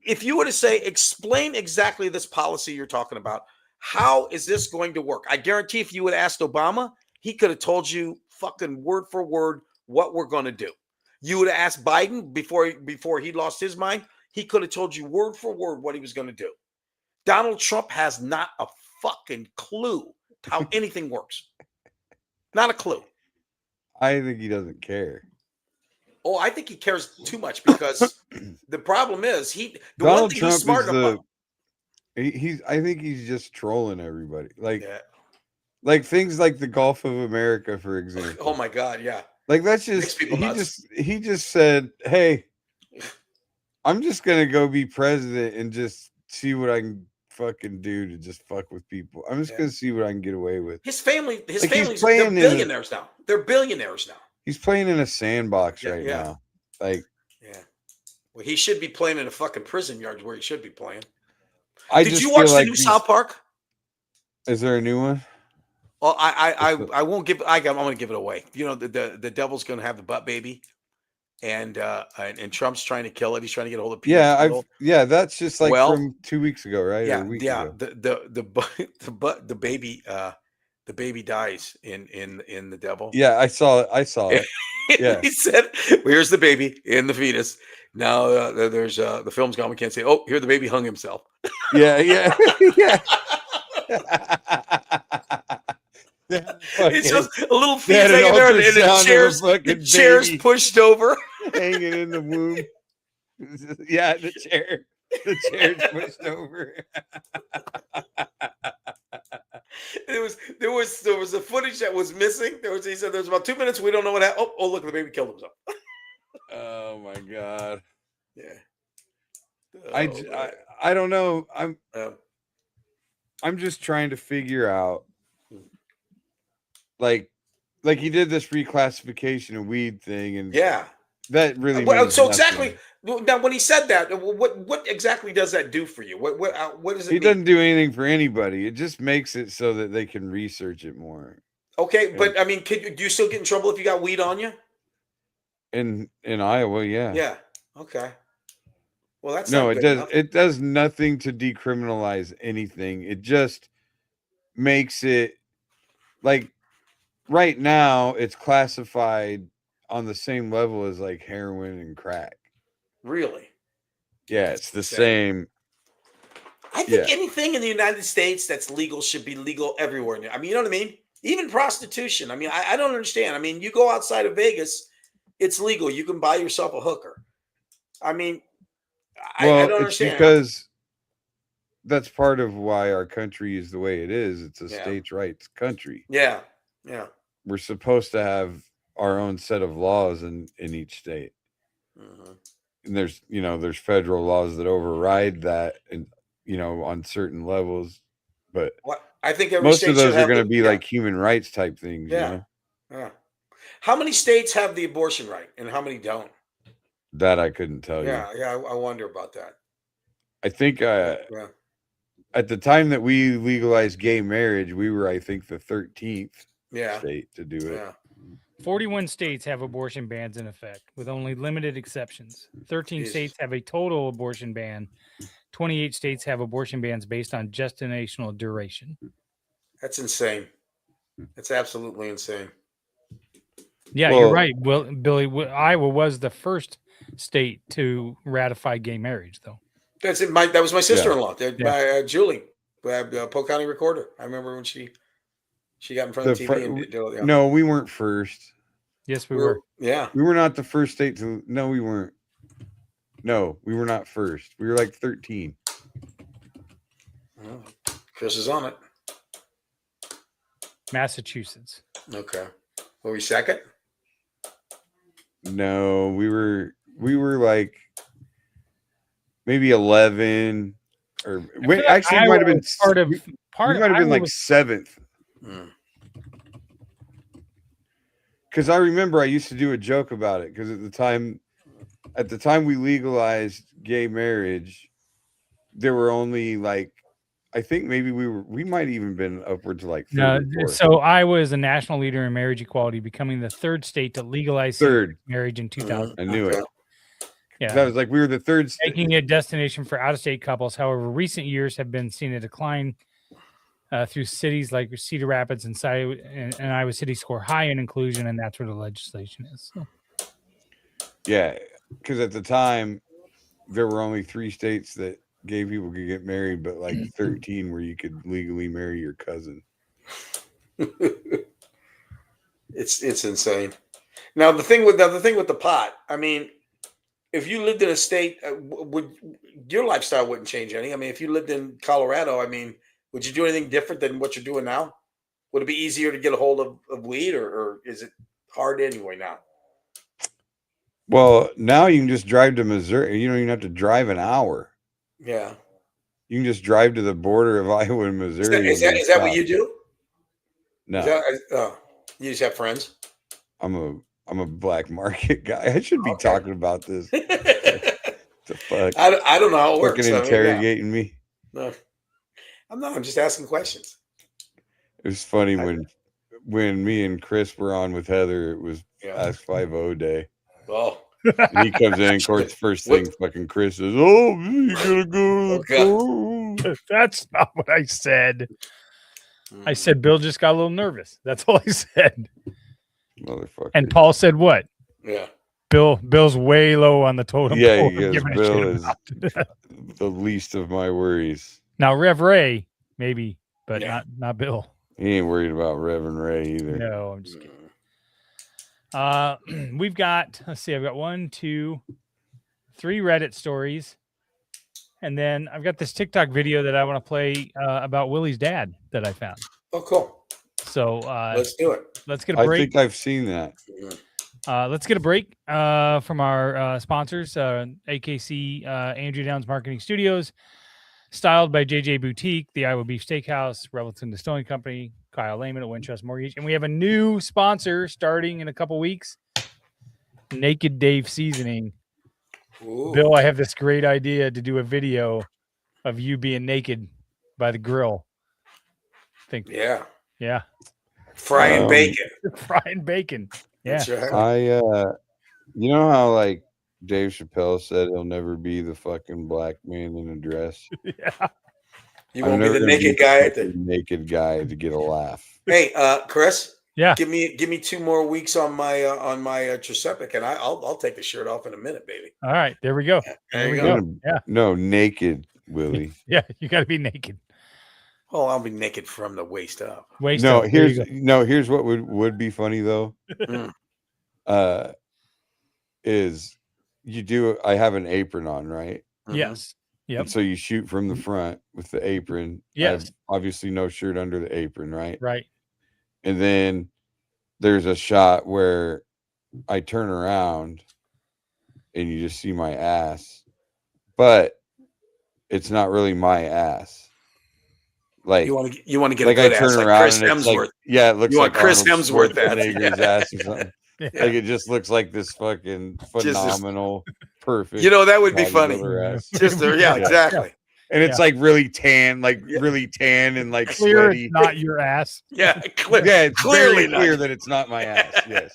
If you were to say, explain exactly this policy you're talking about, how is this going to work? I guarantee if you would have asked Obama, he could have told you fucking word for word what we're going to do. You would have asked Biden before he lost his mind, he could have told you word for word what he was going to do. Donald Trump has not a fucking clue how anything works. Not a clue. I think he doesn't care. Oh, I think he cares too much because the problem is Donald Trump is I think he's just trolling everybody. Like things like the Gulf of America, for example. Oh my God, yeah. Like that's just he just said, "Hey, I'm just gonna go be president and just see what I can fucking do to just fuck with people. I'm just gonna see what I can get away with." His family's they're billionaires now. They're billionaires now. He's playing in a sandbox right now. Like, well, he should be playing in a fucking prison yard where he should be playing. Did you watch the new South Park? Is there a new one? Well, I won't give. I'm going to give it away. You know, the devil's going to have the butt baby, and Trump's trying to kill it. He's trying to get a hold of people. That's just like from 2 weeks ago, right? Yeah, ago. The baby dies in the devil. Yeah, I saw it. Yeah, he said, well, "Here's the baby in the fetus." Now there's the film's gone. We can't say, "Oh, here the baby hung himself." Yeah. It's just a little fetus hanging there, and the chair's pushed over, hanging in the womb. Yeah, the chair's pushed over. There was a footage that was missing. He said there's about 2 minutes. We don't know what happened. Oh, look, the baby killed himself. Oh my God. Yeah. I don't know. I'm just trying to figure out, like he did this reclassification of weed thing, and that really. So exactly now, when he said that, what exactly does that do for you? What does it? He doesn't do anything for anybody. It just makes it so that they can research it more. Okay, but I mean, do you still get in trouble if you got weed on you? In Iowa, yeah. Yeah. Okay. Well, that's no. It does nothing to decriminalize anything. It just makes it like right now it's classified on the same level as like heroin and crack. Really? Yeah, it's the same. I think anything in the United States that's legal should be legal everywhere. I mean, you know what I mean? Even prostitution. I mean, I don't understand. I mean, you go outside of Vegas, it's legal. You can buy yourself a hooker. I mean, I don't understand. Because that's part of why our country is the way it is. It's a states' rights country. Yeah. Yeah. We're supposed to have our own set of laws in each state. Mm-hmm. And there's federal laws that override that, and on certain levels, but I think most of those are going to be like human rights type things. Yeah. How many states have the abortion right, and how many don't? That I couldn't tell you. Yeah. I wonder about that. I think at the time that we legalized gay marriage, we were, I think, the 13th state to do it. Yeah. 41 states have abortion bans in effect, with only limited exceptions. 13 states have a total abortion ban. 28 states have abortion bans based on gestational duration. That's insane. That's absolutely insane. Yeah, you're right. Well, Billy, Iowa was the first state to ratify gay marriage, though. That's it. That was my sister-in-law, Julie, Polk County Recorder. I remember when she got in front of the TV. No, we weren't first. Yes, we were. Yeah. We were not the first state to. No, we weren't. No, we were not first. We were like 13. Well, Chris is on it. Massachusetts. Okay. Were we second? No, we were like maybe 11 or actually it might have been we might have been like 7th. Because I remember I used to do a joke about it, because at the time we legalized gay marriage, there were only like I think maybe we might even been upwards to like No, third or fourth. so Iowa is a national leader in marriage equality, becoming the third state to legalize Third. marriage in 2000. I knew it. Yeah, That was like we were the third state. making it a destination for out-of-state couples. However, recent years have been seen a decline through cities like Cedar Rapids and Iowa City score high in inclusion, and that's where the legislation is. So. Yeah, because at the time there were only 3 states that gay people could get married, but like 13 where you could legally marry your cousin. It's insane. Now the thing with the pot, I mean, if you lived in a state, would your lifestyle wouldn't change any? I mean, if you lived in Colorado, I mean, would you do anything different than what you're doing now? Would it be easier to get a hold of weed, or is it hard anyway now? Well, now you can just drive to Missouri. You don't even have to drive an hour. Yeah. You can just drive to the border of Iowa and Missouri. Is that what you do? No. You just have friends? I'm a black market guy. I should be talking about this. The fuck? I don't know how it works. Fucking interrogating me. No. I'm not. I'm just asking questions. It was funny when me and Chris were on with Heather. It was Ask 5-0 day. Oh. And he comes in, of course, first thing fucking Chris says, "Oh, you gotta go to the That's not what I said. I said Bill just got a little nervous. That's all I said. Motherfucker." And Paul said what? Yeah. Bill's way low on the totem Yeah, pole. he goes, Bill is the least of my worries. Now Rev Ray, maybe, but not Bill. He ain't worried about Reverend Ray either. No, I'm just kidding. We've got, let's see, I've got 1, 2, 3 Reddit stories. And then I've got this TikTok video that I want to play about Willie's dad that I found. Oh, cool. So let's do it. Let's get a break. I think I've seen that. Let's get a break from our sponsors, AKC Andrew Downs Marketing Studios, Styled by JJ Boutique, the Iowa Beef Steakhouse, Revelton Distilling Company, Kyle Lehman at Wintrust Mortgage. And we have a new sponsor starting in a couple weeks, Naked Dave Seasoning. Ooh. Bill, I have this great idea to do a video of you being naked by the grill. Yeah. Frying bacon. Frying bacon. Yeah. Right. You know how like Dave Chappelle said he'll never be the fucking black man in a dress? Yeah. You won't be the naked guy. Naked guy to get a laugh. Hey, Chris. Yeah. Give me 2 more weeks on my Tricepic, and I'll take the shirt off in a minute, baby. All right, there we go. There we go. Yeah. No, naked, Willie. Yeah, you got to be naked. Oh, I'll be naked from the waist up. Here's what would be funny though. Is I have an apron on, right? Yes. Yep. And so you shoot from the front with the apron. Yes. Obviously no shirt under the apron, right? Right. And then there's a shot where I turn around and you just see my ass, but it's not really my ass. Like you want to get like a good I turn ass, around like Chris and it's Hemsworth. like, it looks like Chris Hemsworth Schwarzenegger's ass or something. Yeah. Like it just looks like this fucking phenomenal, perfect. That would be funny. Exactly. Yeah. And it's like really tan, and like clear sweaty. It's not your ass. Yeah, clear. Yeah, it's clearly very clear that it's not my ass. Yes.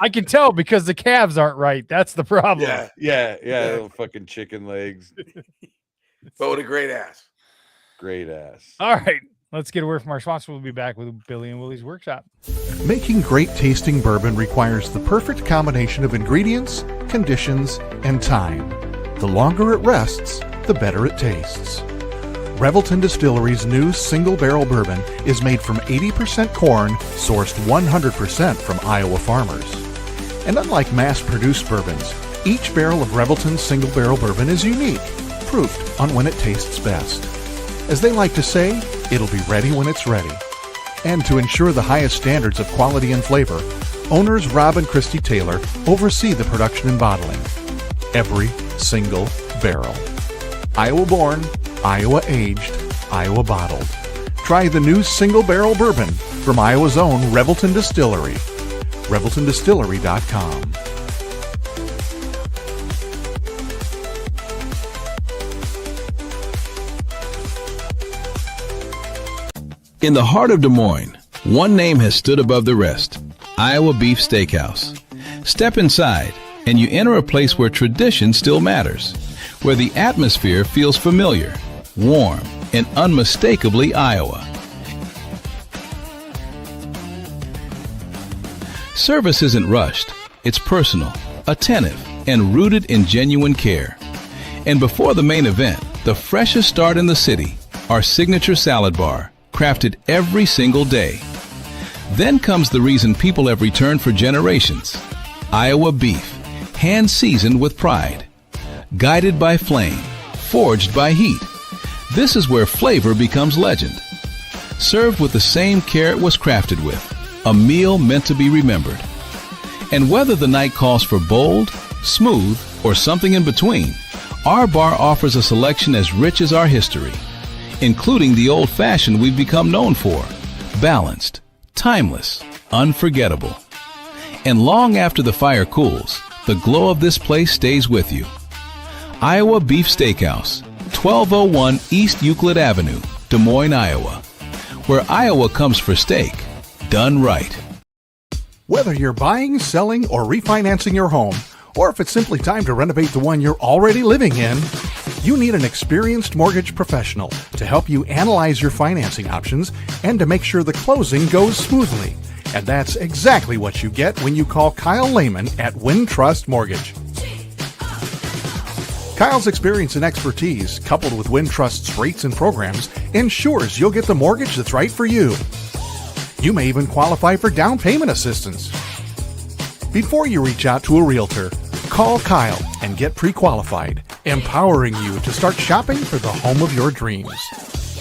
I can tell because the calves aren't right. That's the problem. Yeah. Little fucking chicken legs. But with a great ass. Great ass. All right. Let's get away from our sponsor. We'll be back with Billy and Willie's Workshop. Making great tasting bourbon requires the perfect combination of ingredients, conditions, and time. The longer it rests, the better it tastes. Revelton Distillery's new single barrel bourbon is made from 80% corn, sourced 100% from Iowa farmers. And unlike mass-produced bourbons, each barrel of Revelton's single barrel bourbon is unique, proofed on when it tastes best. As they like to say, it'll be ready when it's ready. And to ensure the highest standards of quality and flavor, owners Rob and Christy Taylor oversee the production and bottling. Every single barrel. Iowa born, Iowa aged, Iowa bottled. Try the new single barrel bourbon from Iowa's own Revelton Distillery. ReveltonDistillery.com. In the heart of Des Moines, one name has stood above the rest: Iowa Beef Steakhouse. Step inside, and you enter a place where tradition still matters, where the atmosphere feels familiar, warm, and unmistakably Iowa. Service isn't rushed. It's personal, attentive, and rooted in genuine care. And before the main event, the freshest start in the city, our signature salad bar, crafted every single day. Then comes the reason people have returned for generations: Iowa beef, hand-seasoned with pride. Guided by flame, forged by heat. This is where flavor becomes legend. Served with the same care it was crafted with, a meal meant to be remembered. And whether the night calls for bold, smooth, or something in between, our bar offers a selection as rich as our history, including the old-fashioned we've become known for: balanced, timeless, unforgettable. And long after the fire cools, the glow of this place stays with you. Iowa Beef Steakhouse, 1201 East Euclid Avenue, Des Moines, Iowa, where Iowa comes for steak, done right. Whether you're buying, selling, or refinancing your home, or if it's simply time to renovate the one you're already living in, you need an experienced mortgage professional to help you analyze your financing options and to make sure the closing goes smoothly. And that's exactly what you get when you call Kyle Lehman at Wintrust Mortgage. Kyle's experience and expertise, coupled with Wintrust's rates and programs, ensures you'll get the mortgage that's right for you. You may even qualify for down payment assistance. Before you reach out to a realtor, call Kyle and get pre-qualified, empowering you to start shopping for the home of your dreams.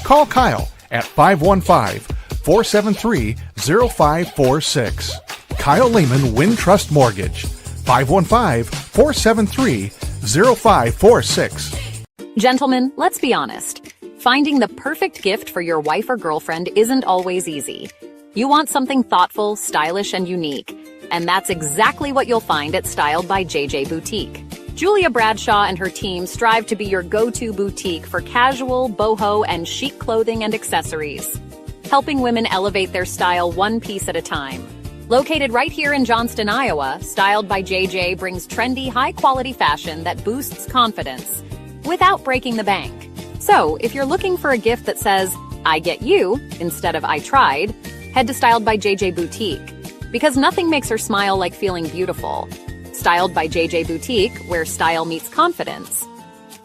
Call Kyle at 515-473-0546. Kyle Lehman Wintrust Mortgage, 515-473-0546. Gentlemen, let's be honest. Finding the perfect gift for your wife or girlfriend isn't always easy. You want something thoughtful, stylish, and unique, and that's exactly what you'll find at Styled by JJ Boutique. Julia Bradshaw and her team strive to be your go-to boutique for casual, boho, and chic clothing and accessories, helping women elevate their style one piece at a time. Located right here in Johnston, Iowa, Styled by JJ brings trendy, high-quality fashion that boosts confidence without breaking the bank. So, if you're looking for a gift that says, "I get you," instead of "I tried," head to Styled by JJ Boutique, because nothing makes her smile like feeling beautiful. Styled by JJ Boutique, where style meets confidence.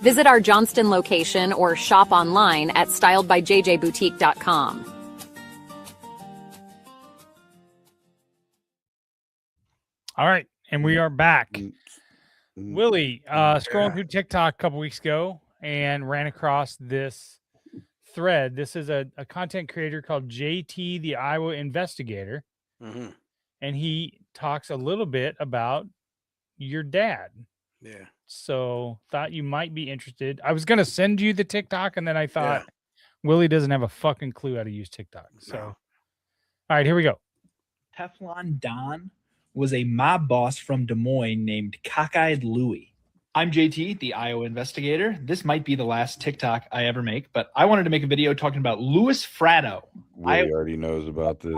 Visit our Johnston location or shop online at styledbyjjboutique.com. All right, and we are back. Willie, scrolling through TikTok a couple weeks ago and ran across this thread. This is a content creator called JT, the Iowa Investigator. Mm-hmm. And he talks a little bit about your dad. Yeah. So thought you might be interested. I was going to send you the TikTok, and then I thought Willie doesn't have a fucking clue how to use TikTok. So, all right, here we go. Teflon Don was a mob boss from Des Moines named Cockeyed Louie. I'm JT, the Iowa Investigator. This might be the last TikTok I ever make, but I wanted to make a video talking about Louis Fratto. Willie already knows about this.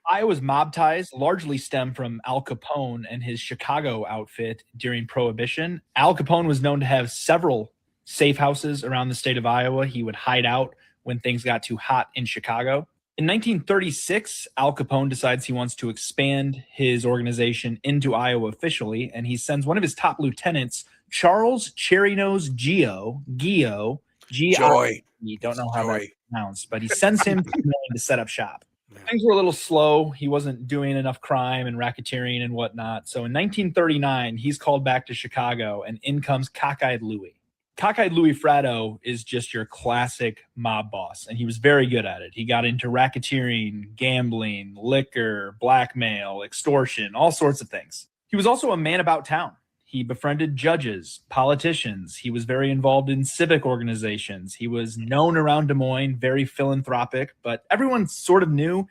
Iowa's mob ties largely stem from Al Capone and his Chicago outfit during Prohibition. Al Capone was known to have several safe houses around the state of Iowa. He would hide out when things got too hot in Chicago. In 1936, Al Capone decides he wants to expand his organization into Iowa officially, and he sends one of his top lieutenants, Charles Cherrynose Gio, Gio, Joy. Don't know how that's pronounced, but he sends him to set up shop. Things were a little slow. He wasn't doing enough crime and racketeering and whatnot. So in 1939, he's called back to Chicago, and in comes Cockeyed Louie. Cockeyed Louie Fratto is just your classic mob boss, and he was very good at it. He got into racketeering, gambling, liquor, blackmail, extortion, all sorts of things. He was also a man about town. He befriended judges, politicians. He was very involved in civic organizations. He was known around Des Moines, very philanthropic, but everyone sort of knew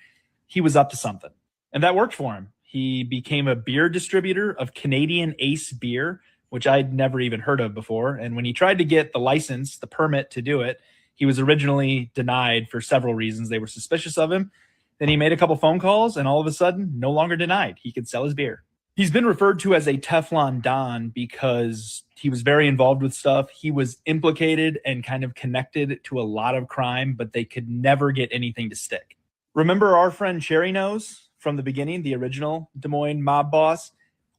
he was up to something. And that worked for him. He became a beer distributor of Canadian Ace beer, which I'd never even heard of before. And when he tried to get the license, the permit to do it, He was originally denied for several reasons. They were suspicious of him. Then he made a couple phone calls, and all of a sudden, no longer denied. He could sell his beer. He's been referred to as a Teflon Don because he was very involved with stuff. He was implicated and kind of connected to a lot of crime, but they could never get anything to stick. Remember our friend Cherry Nose from the beginning, the original Des Moines mob boss?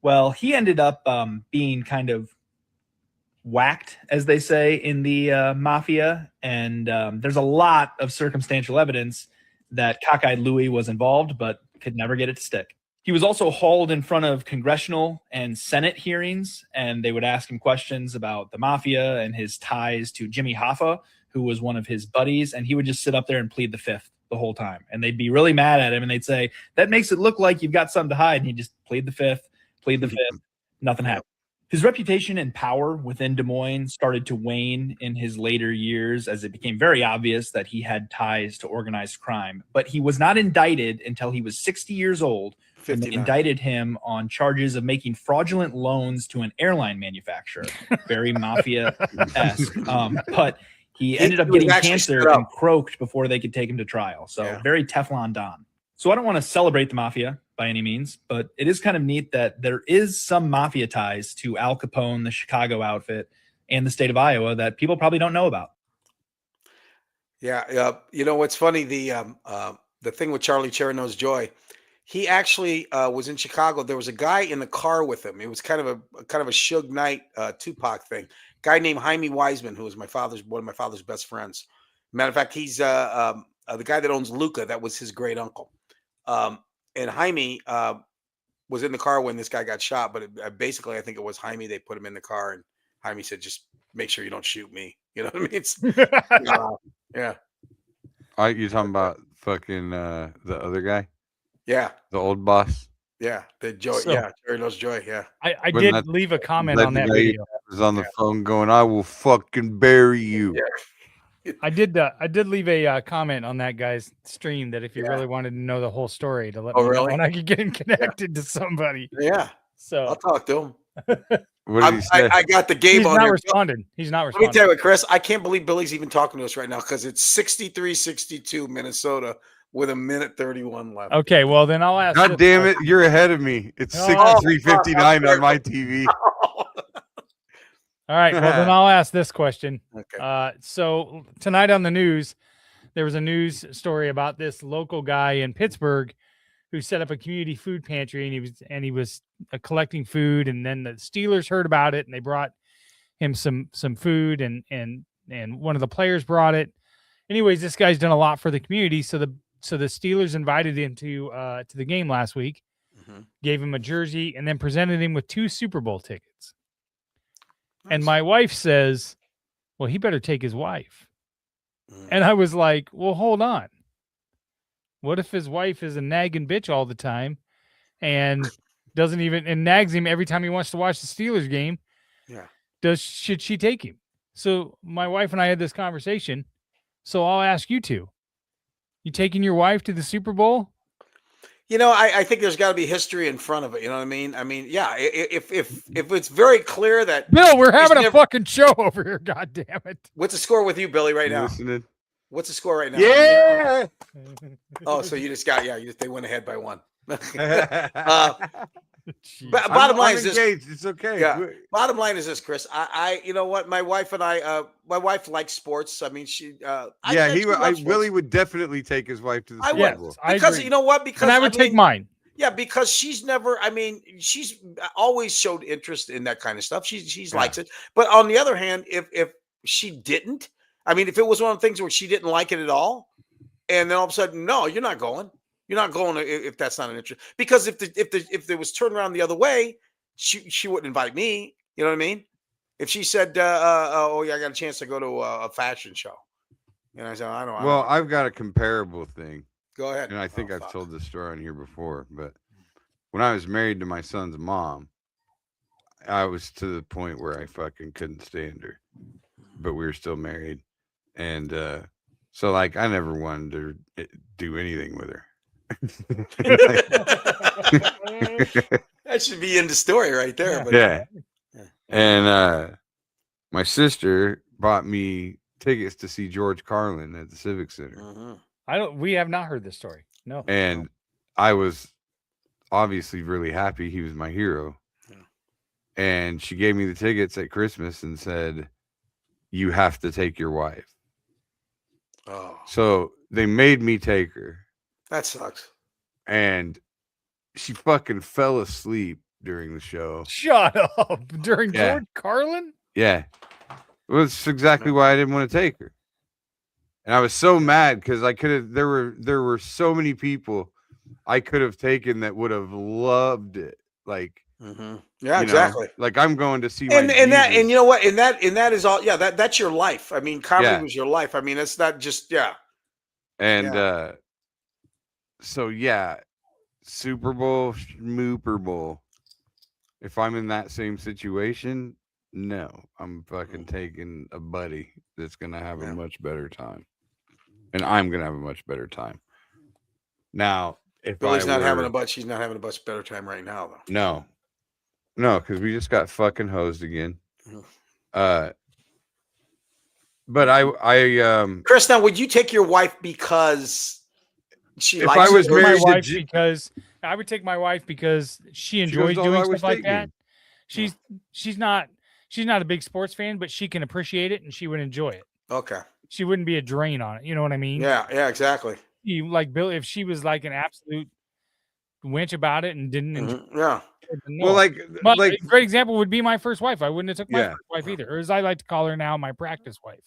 Well, he ended up being kind of whacked, as they say, in the mafia. And there's a lot of circumstantial evidence that Cockeyed Louie was involved, but could never get it to stick. He was also hauled in front of congressional and Senate hearings, and they would ask him questions about the mafia and his ties to Jimmy Hoffa, who was one of his buddies, and he would just sit up there and plead the fifth the whole time. And they'd be really mad at him, and they'd say, that makes it look like you've got something to hide. And he'd just plead the fifth, nothing happened. His reputation and power within Des Moines started to wane in his later years as it became very obvious that he had ties to organized crime. But he was not indicted until he was 60 years old, when they indicted him on charges of making fraudulent loans to an airline manufacturer. Very mafia-esque. But he ended up getting cancer and croaked before they could take him to trial. So very Teflon Don. So I don't want to celebrate the mafia by any means, but it is kind of neat that there is some mafia ties to Al Capone, the Chicago outfit, and the state of Iowa that people probably don't know about. Yeah. You know what's funny? The thing with Charlie Cherry Nose Joy, he actually was in Chicago. There was a guy in the car with him. It was kind of a Suge Knight Tupac thing. Guy named Jaime Wiseman, who was one of my father's best friends. Matter of fact, he's the guy that owns Luca. That was his great uncle. And Jaime was in the car when this guy got shot. But basically, I think it was Jaime. They put him in the car, and Jaime said, "Just make sure you don't shoot me." You know what I mean? It's, yeah. You're talking about fucking the other guy? Yeah. The old boss? Yeah. The Joy. Yeah. Cherry Nose Joy. Yeah. I did leave a comment on that video. Was on the phone going, "I will fucking bury you." Yeah. I did leave a comment on that guy's stream that if you really wanted to know the whole story, to let me know when I could get him connected to somebody. Yeah. So I'll talk to him. What did he say? I got the game he's on not here. responding. He's not Let responding. me tell you what, Chris, I can't believe Billy's even talking to us right now because it's 63-62 Minnesota with 1:31 left. Okay, well then I'll ask. God damn it, you're ahead of me. It's 63:59 on my TV. All right, well then I'll ask this question. Okay. So tonight on the news, there was a news story about this local guy in Pittsburgh who set up a community food pantry, and he was collecting food, and then the Steelers heard about it, and they brought him some food, and one of the players brought it. Anyways, this guy's done a lot for the community, so the Steelers invited him to the game last week, gave him a jersey, and then presented him with 2 Super Bowl tickets. Nice. And my wife says, "Well, he better take his wife." And I was like, "Well, hold on. What if his wife is a nagging bitch all the time and nags him every time he wants to watch the Steelers game? Yeah. Should she take him?" So my wife and I had this conversation. So I'll ask you two. You taking your wife to the Super Bowl? You know, I think there's got to be history in front of it. You know what I mean? I mean, yeah. If it's very clear that Bill, we're having a fucking show over here. God damn it! What's the score with you, Billy, right now? Listening. What's the score right now? Yeah. Oh, so you just got they went ahead by 1. But bottom line is this. It's okay. Yeah. Bottom line is this, Chris. I you know what? My wife and my wife likes sports. I mean, she. Willie would definitely take his wife to the Super Bowl. Because you know what? Because and I would take mine. Yeah, because she's never. I mean, she's always showed interest in that kind of stuff. She likes it. But on the other hand, if she didn't, I mean, if it was one of the things where she didn't like it at all, and then all of a sudden, no, you're not going. You're not going if that's not an interest. Because if there was turned around the other way, she wouldn't invite me. You know what I mean? If she said, "Oh yeah, I got a chance to go to a fashion show," and I said, "I don't." Well, I've got a comparable thing. Go ahead. And I think I've told this story on here before, but when I was married to my son's mom, I was to the point where I fucking couldn't stand her, but we were still married, and so like I never wanted to do anything with her. That should be in the story right there. But yeah. And my sister bought me tickets to see George Carlin at the Civic Center. Mm-hmm. We have not heard this story. No. And I was obviously really happy. He was my hero. Yeah. And she gave me the tickets at Christmas and said, you have to take your wife. Oh, So they made me take her. that sucks. And she fucking fell asleep during the show. Shut up. During Yeah. George Carlin? Yeah. Well, that's exactly why I didn't want to take her. And I was so mad because I could have, there were so many people I could have taken that would have loved it. Like, Mm-hmm. Yeah, you exactly. know, like I'm going to see my And that, Jesus. and you know what, and that is all. Yeah, that's your life. I mean, comedy Yeah. was your life. I mean, it's not just And so yeah, Super Bowl, Schmooper Bowl. If I'm in that same situation, no, I'm fucking taking a buddy that's gonna have a much better time, and I'm gonna have a much better time. Now, if Billy's not having were- a much. She's not having a much better time right now, though. no, because we just got fucking hosed again. Mhm. But I Chris, now would you take your wife because she If likes I was you? married My to wife because I would take my wife because she goes, enjoys "Oh, I doing was stuff like that. thinking." She's not a big sports fan, but she can appreciate it and she would enjoy it. Okay. She wouldn't be a drain on it. You know what I mean? Yeah, exactly. You like Bill if she was like an absolute winch about it and didn't enjoy Mhm. Yeah. it, then well, no. like But like a great example would be my first wife. I wouldn't have took my Yeah. first wife either, or as I like to call her now, my practice wife.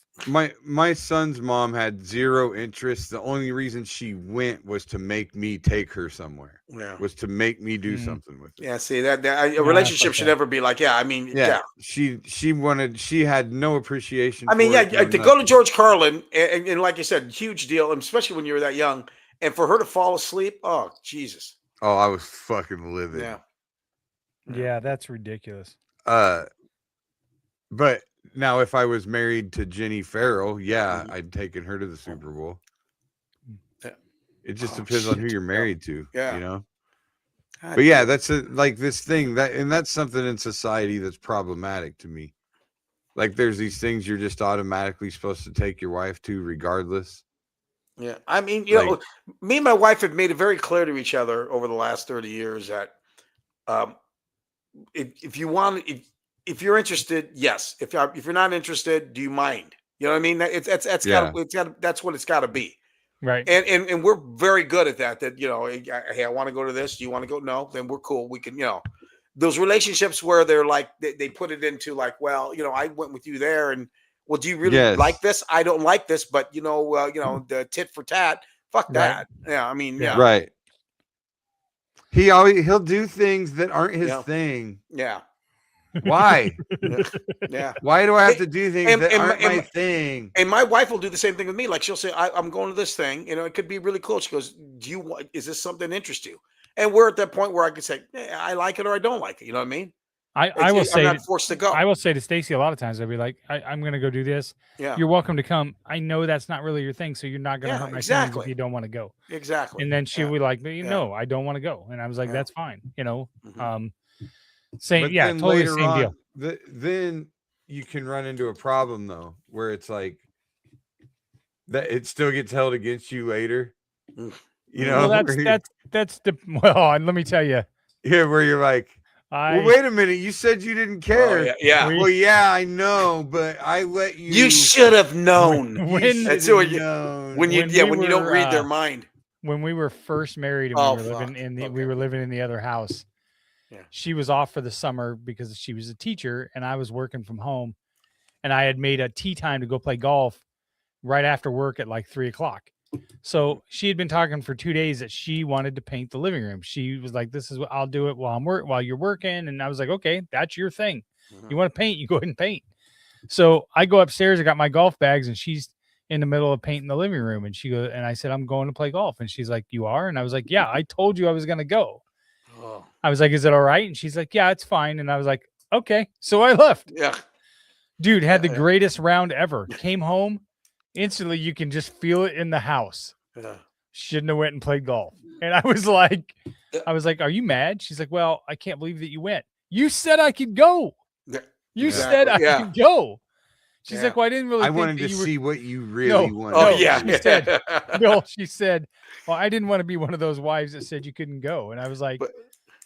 my son's mom had zero interest. The only reason she went was to make me take her somewhere. Yeah. Was to make me do Mhm. something with it. Yeah. See that a it's relationship like should that. never be like. Yeah. I mean. Yeah. She had no appreciation. I mean, for yeah. it, no To go to nothing. George Carlin and like you said, huge deal, especially when you were that young, and for her to fall asleep. Oh, Jesus. Oh, I was fucking livid. Yeah. Yeah, that's ridiculous. But now if I was married to Jenny Farrell, yeah, I'd taken her to the Super Bowl. Yeah. It just Oh, depends on who shit. you're married to. Yeah. You know? God But yeah, damn. that's like this thing and that's something in society that's problematic to me. Like there's these things you're just automatically supposed to take your wife to regardless. Yeah, I mean, you know, me and my wife have made it very clear to each other over the last 30 years that if you want, if you're interested, yes. If you're not interested, do you mind? You know what I mean? That's what it's got to be. Right. And we're very good at that. That you know, hey, I want to go to this. Do you want to go? No, then we're cool. We can, you know, those relationships where they're like they put it into like, well, you know, I went with you there and. Well, do you really like this? I don't like this, but you know, the tit for tat. Fuck that. Right. Yeah, I mean, yeah. Right. He'll do things that aren't his thing. Yeah. Why? Yeah. Why do I have to do things that aren't my thing? And my wife will do the same thing with me. Like she'll say, I'm going to this thing. You know, it could be really cool. She goes, is this something that interests you? And we're at that point where I can say, I like it or I don't like it. You know what I mean? I will say, I'm not forced to go. I will say to Stacy a lot of times, I'll be like, I'm going to go do this. Yeah. You're welcome to come. I know that's not really your thing, so you're not going to hurt my feelings if you don't want to go. Exactly. And then she would like, no, I don't want to go. And I was like, that's fine. You know, same, totally the same deal. Then you can run into a problem though, where it's like that it still gets held against you later. You know, well, that's the and let me tell you. Yeah, where you're like, well, wait a minute. You said you didn't care. Oh, yeah. Well, yeah, I know, but I let you. You should have known. When you don't read their mind. When we were first married and we were living in the other house, she was off for the summer because she was a teacher and I was working from home, and I had made a tea time to go play golf right after work at like 3:00. So she had been talking for 2 days that she wanted to paint the living room. She was like, this is what I'll do it while you're working. And I was like, okay, that's your thing. You want to paint, you go ahead and paint. So I go upstairs, I got my golf bags and she's in the middle of painting the living room. And she goes, and I said, I'm going to play golf. And she's like, you are? And I was like, yeah, I told you I was going to go. Oh. I was like, is it all right? And she's like, yeah, it's fine. And I was like, okay. So I left. Yeah. Dude had the greatest round ever. Came home. Instantly, you can just feel it in the house. Yeah. Shouldn't have went and played golf. And I was like, are you mad? She's like, well, I can't believe that you went. You said I could go. You said I could go. She's like, well, I didn't really I think wanted that to you were... see what you really No. wanted. Oh No, yeah. she said, Bill, she said, well, I didn't want to be one of those wives that said you couldn't go. And I was like, But-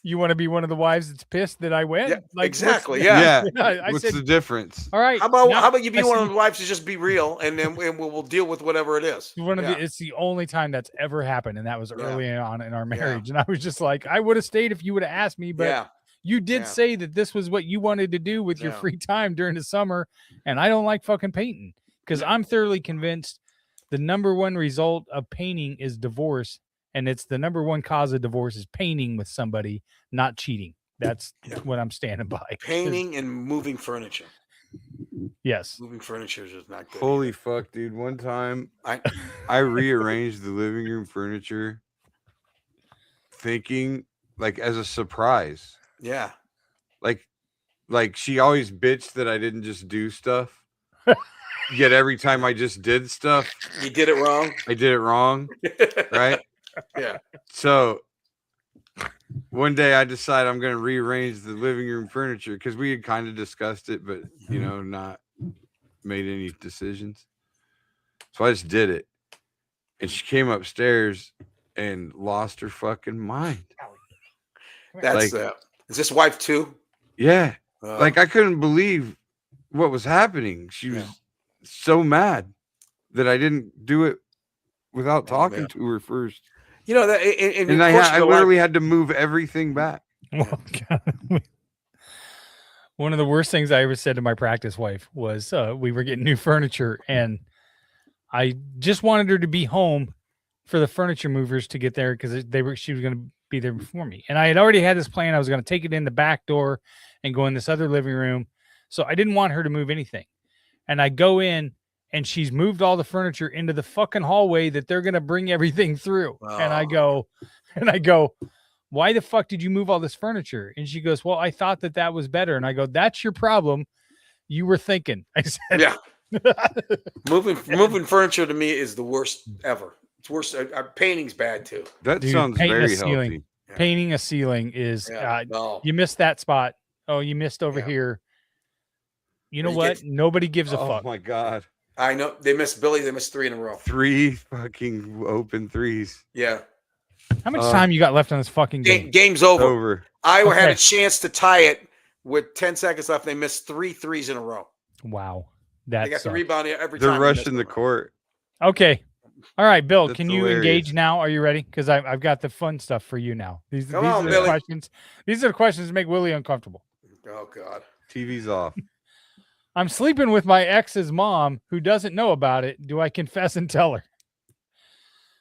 you want to be one of the wives that's pissed that I went? Yeah, Like, exactly, Yeah. I What's said, the difference? all right. How about now- you be I one said, of the wives to just be real, and then we'll deal with whatever it is. it's the only time that's ever happened, and that was Yeah. early on in our Yeah. marriage. And I was just like, I would have stayed if you would have asked me, but Yeah. you did Yeah. say that this was what you wanted to do with your Yeah. free time during the summer, and I don't like fucking painting because I'm thoroughly convinced the number one result of painting is divorce, and it's the number one cause of divorce is painting with somebody, not cheating. That's what I'm standing by. Painting and moving furniture. Yes. Moving furniture is not good. Holy either. fuck, dude. One time I I rearranged the living room furniture thinking like as a surprise. yeah. Like she always bitched that I didn't just do stuff. Yet every time I just did stuff, You did it wrong. I did it wrong. Right? Yeah. So one day I decided I'm going to rearrange the living room furniture because we had kind of discussed it, but not made any decisions. So I just did it. And she came upstairs and lost her fucking mind. That's Like- is this wife too? Yeah. Like I couldn't believe what was happening. She was so mad that I didn't do it without talking man. to her first. you know that, and, And of course I your literally wife- had to move everything back. Well, God. One of the worst things I ever said to my practice wife was we were getting new furniture, and I just wanted her to be home for the furniture movers to get there because she was going to be there before me. And I had already had this plan. I was going to take it in the back door and go in this other living room. So I didn't want her to move anything. And I go in, and she's moved all the furniture into the fucking hallway that they're going to bring everything through. And I go, why the fuck did you move all this furniture? And she goes, well, I thought that was better. And I go, that's your problem. You were thinking. I said, Yeah. Moving furniture to me is the worst ever. It's worse. Painting's bad too. That Dude, sounds painting a very ceiling. healthy. Yeah. painting a ceiling is, Yeah. No. you missed that spot. Oh, you missed over Yeah. here. You know You what? get- Nobody gives a Oh fuck. my God. I know they missed Billy. They missed 3 in a row. 3 fucking open threes. Yeah. How much time you got left on this fucking game? Game's over. Over. Iowa had Okay. a chance to tie it with 10 seconds left. They missed 3 threes in a row. Wow. They That got the sucks. rebound every They're time. they missed rushing the a row. court. Okay. All right, Bill, That's can you hilarious. engage now? Are you ready? Because I've got the fun stuff for you now. These Come are on, the Billy. questions. These are the questions that make Willie uncomfortable. Oh God. TV's off. I'm sleeping with my ex's mom who doesn't know about it. Do I confess and tell her?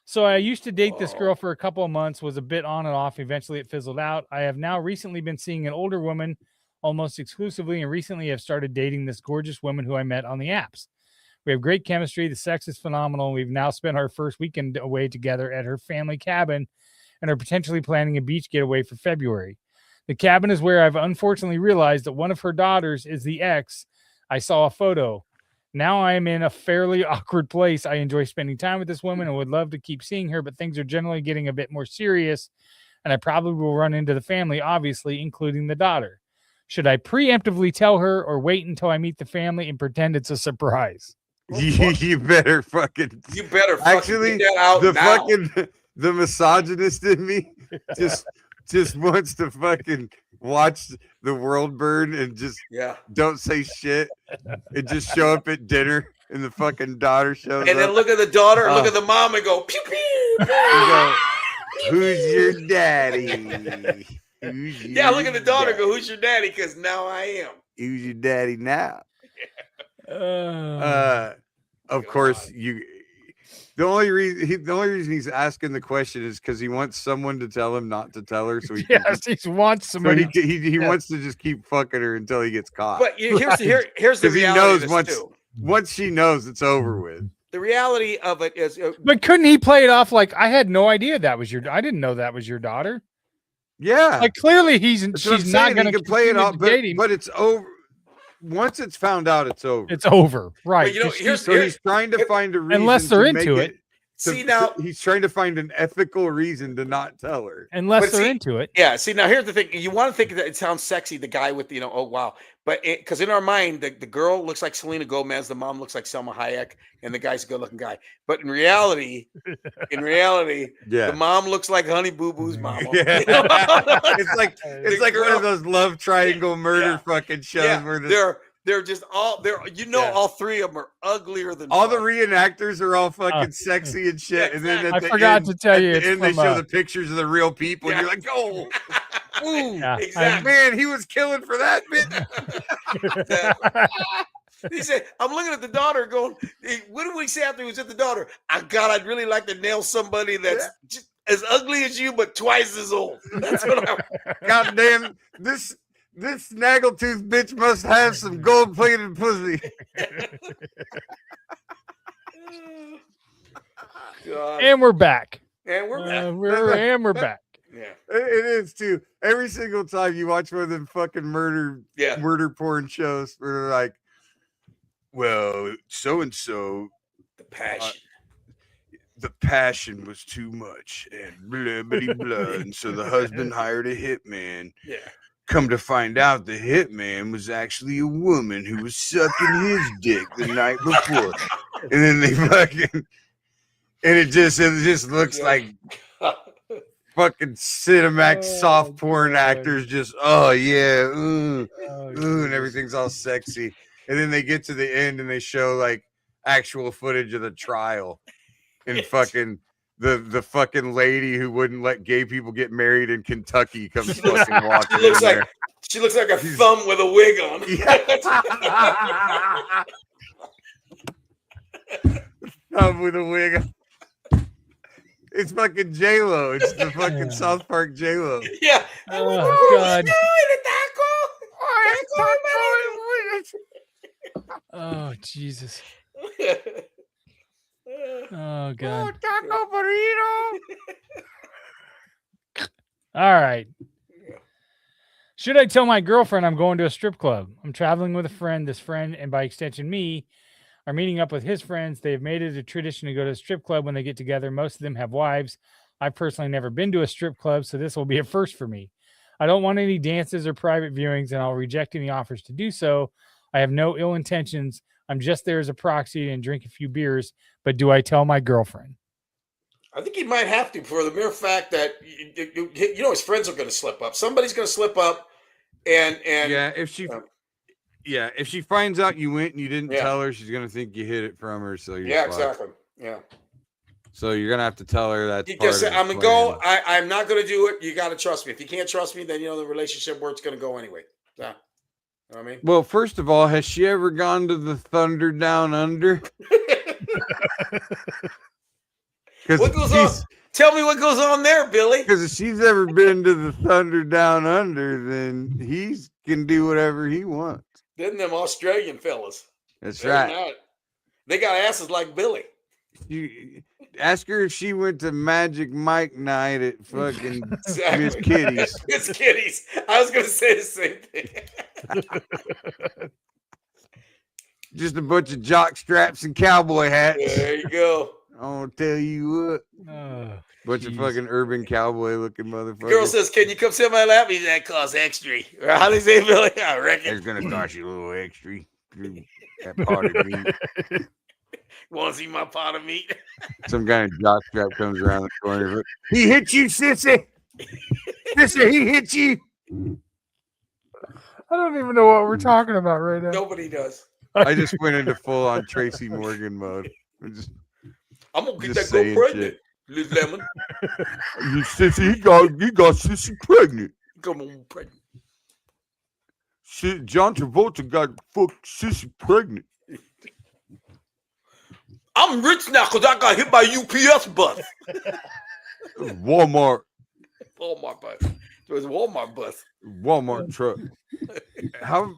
So I used to date this girl for a couple of months, was a bit on and off. Eventually it fizzled out. I have now recently been seeing an older woman almost exclusively, and recently have started dating this gorgeous woman who I met on the apps. We have great chemistry. The sex is phenomenal. We've now spent our first weekend away together at her family cabin and are potentially planning a beach getaway for February. The cabin is where I've unfortunately realized that one of her daughters is the ex. I saw a photo. Now I am in a fairly awkward place. I enjoy spending time with this woman and would love to keep seeing her, but things are generally getting a bit more serious, and I probably will run into the family, obviously, including the daughter. Should I preemptively tell her or wait until I meet the family and pretend it's a surprise? You better fucking. You better fucking Actually, get that out the now. fucking the misogynist in me just wants to fucking watch the world burn and just Yeah. don't say shit and just show up at dinner and the fucking daughter shows And then up. look at the daughter, and look Oh. at the mom, and go pew pew. You go, who's your daddy? Who's Yeah, look at the your daughter. daddy? Go, who's your daddy? Because now I am. Who's your daddy now? Uh, Of course, the only reason he's asking the question is because he wants someone to tell him not to tell her. So he can yes, he wants so somebody. he wants to just keep fucking her until he gets caught. But here's the Because he reality knows of this once too. once she knows, it's over with. The reality of it is, But couldn't he play it off like I had no idea that was your? I didn't know that was your daughter. Yeah, Like clearly that's what I'm she's not saying. going He to can play it off, date him. but it's over. Once it's found out, it's over. It's over, right? But you know, 'cause here's- she's- So he's trying to find a reason. Unless they're to into make it. see now. he's trying to find an ethical reason to not tell her. unless but they're see- into it. Yeah, see now here's the thing. You want to think that it sounds sexy, the guy with oh wow. But because in our mind, the girl looks like Selena Gomez, the mom looks like Selma Hayek, and the guy's a good-looking guy. But in reality, the mom looks like Honey Boo Boo's mama. Yeah. it's like one of those love triangle murder fucking shows where they're just all all three of them are uglier than all the reenactors are all fucking sexy and shit. And then I forgot to tell you, at the end they show the pictures of the real people, and you're like, oh, ooh, exactly. Man, he was killing for that bit. He said, I'm looking at the daughter going, hey, what did we say after he was at the daughter? I'd really like to nail somebody that's just as ugly as you, but twice as old. That's what I'm. God damn, this snaggletooth bitch must have some gold-plated pussy. God. And we're back. And we're back. We're back. Yeah. It is too. Every single time you watch one of them fucking murder porn shows where they're like, well, so-and-so, the passion was too much and blah, blah, blah. And so the husband hired a hitman. Yeah. Come to find out, the hitman was actually a woman who was sucking his dick the night before. And then they fucking, and it just looks like fucking Cinemax soft porn actors just, and everything's all sexy. And then they get to the end and they show like actual footage of the trial and fucking the fucking lady who wouldn't let gay people get married in Kentucky comes fucking walking in there. She looks like a thumb with a wig on. Thumb with a wig on. It's fucking J-Lo. It's the fucking South Park J-Lo. Yeah. Oh, God. Oh, Jesus. Oh, God. Taco burrito. All right. Should I tell my girlfriend I'm going to a strip club? I'm traveling with a friend. This friend, and by extension me, are meeting up with his friends. They've made it a tradition to go to a strip club when they get together. Most of them have wives. I've personally never been to a strip club, so this will be a first for me. I don't want any dances or private viewings, and I'll reject any offers to do so. I have no ill intentions. I'm just there as a proxy and drink a few beers, but do I tell my girlfriend? I think he might have to, for the mere fact that his friends are going to slip up. Somebody's going to slip up, and if she finds out you went and you didn't tell her, she's going to think you hid it from her. So exactly. Yeah. So you're going to have to tell her that. I'm going to go. I'm not going to do it. You got to trust me. If you can't trust me, then the relationship where it's going to go anyway. Yeah. You know what I mean? Well, first of all, has she ever gone to the Thunder Down Under? What goes on? Tell me what goes on there, Billy. Because if she's ever been to the Thunder Down Under, then he can do whatever he wants. Then them Australian fellas. That's right. They got asses like Billy. You ask her if she went to Magic Mike night at fucking Miss Kitty's. Miss Kitty's. I was going to say the same thing. Just a bunch of jock straps and cowboy hats. There you go. I want to tell you what. Bunch of fucking urban cowboy looking motherfuckers. Girl says, "Can you come sit on my lap?" He's that costs extra. Or how do they say, Billy? I reckon it's gonna cost you a little extra. That pot of meat. Want to see my pot of meat? Some kind of jockstrap comes around the corner. He hit you, sissy. Sissy, he hit you. I don't even know what we're talking about right now. Nobody does. I just went into full on Tracy Morgan mode. I'm gonna get that girl pregnant. Liz Lemon. You sissy, he got sissy pregnant. Come on, pregnant. John Travolta got fucked sissy pregnant. I'm rich now because I got hit by UPS bus. Walmart bus. It was a Walmart bus. Walmart truck. How?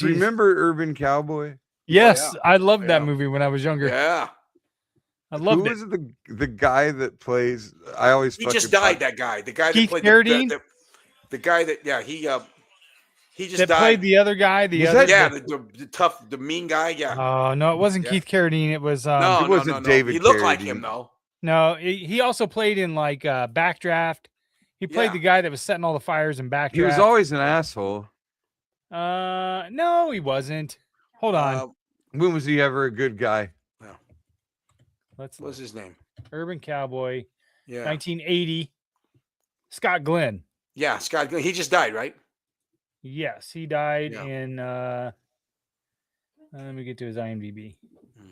Remember Urban Cowboy? Yes, oh, yeah. I loved that movie when I was younger. Yeah, I loved it. Who was the guy that plays? I always he just died. That guy, the guy Keith that played Carradine? the guy that he just died. Played the other guy. The tough, the mean guy. Yeah. Oh no, it wasn't Keith Carradine. It was it wasn't David. He looked Carradine. like him though. No, he also played in like Backdraft. He played the guy that was setting all the fires in Backdraft. He was always an asshole. No, he wasn't. Hold on. When was he ever a good guy? Let's What's look. his name? Urban Cowboy, Yeah. 1980. Scott Glenn. Yeah, Scott. He just died, right? Yes, he died Yeah. in. Let me get to his IMDb. Hmm.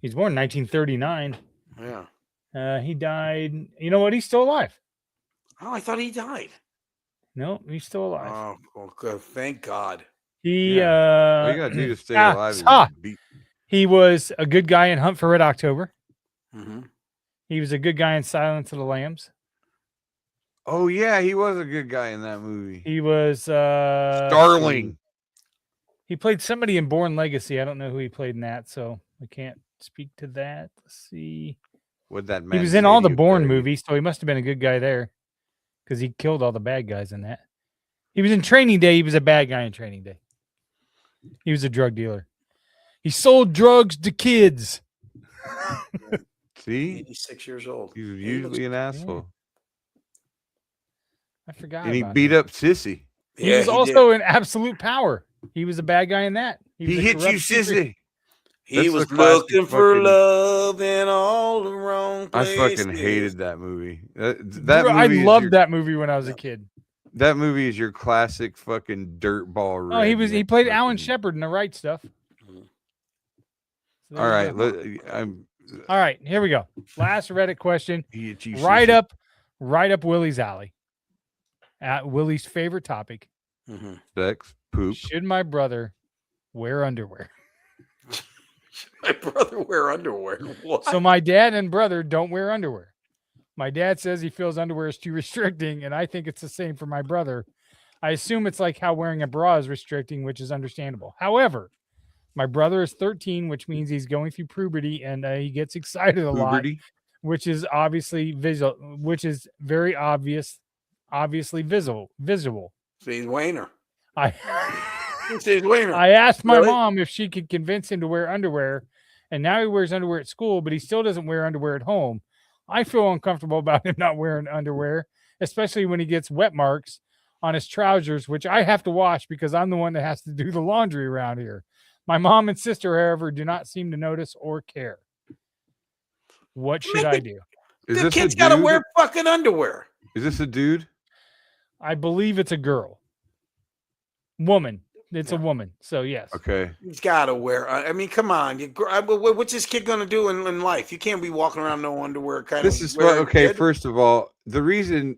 He's born in 1939. Yeah. He died. You know what? He's still alive. Oh, I thought he died. No, he's still alive. Oh, well, good. Thank God. He All you gotta do to stay alive is beat. he was a good guy in Hunt for Red October. Mm-hmm. He was a good guy in Silence of the Lambs. Oh yeah, he was a good guy in that movie. He was Starling. He played somebody in Born Legacy. I don't know who he played in that, so I can't speak to that. Let's see. What that He was in all the Bourne movies, so he must have been a good guy there because he killed all the bad guys in that. He was in Training Day. He was a bad guy in Training Day. He was a drug dealer. He sold drugs to kids. See? 86 years old. He was usually an asshole. I forgot. And he about beat him. up Sissy. He was also in Absolute Power. He was a bad guy in that. He was a hit you, corrupt secret- Sissy. He That's was the classic looking for fucking- love in all the wrong I places. fucking hated that movie. That Bro, I movie is loved your- that movie when I was a kid. That movie is your classic fucking dirtball. Oh, he redneck played Alan fucking- Shepard in The Right Stuff. So All there you right, go. All right, here we go. Last Reddit question. He hit you, Right Sissy. up Willie's alley. At Willie's favorite topic. Mm-hmm. Sex, poop. Should my brother wear underwear? My brother wear underwear. What? So my dad and brother don't wear underwear. My dad says he feels underwear is too restricting, and I think it's the same for my brother. I assume it's like how wearing a bra is restricting, which is understandable. However, my brother is 13, which means he's going through puberty, and he gets excited a lot, Puberty? which is obviously visual, which is very obviously visual. See, he's Wayner. I He's Wayner. I asked my Really? mom if she could convince him to wear underwear, and now he wears underwear at school, but he still doesn't wear underwear at home. I feel uncomfortable about him not wearing underwear, especially when he gets wet marks on his trousers, which I have to wash because I'm the one that has to do the laundry around here. My mom and sister, however, do not seem to notice or care. What should I do? Is The this a kid's got to dude? wear fucking underwear. Is this a dude? I believe it's a girl. Woman. It's a woman. So, yes. Okay. He's got to wear. I mean, come on. What's this kid going to do in life? You can't be walking around no underwear. This is what, okay. First of all, the reason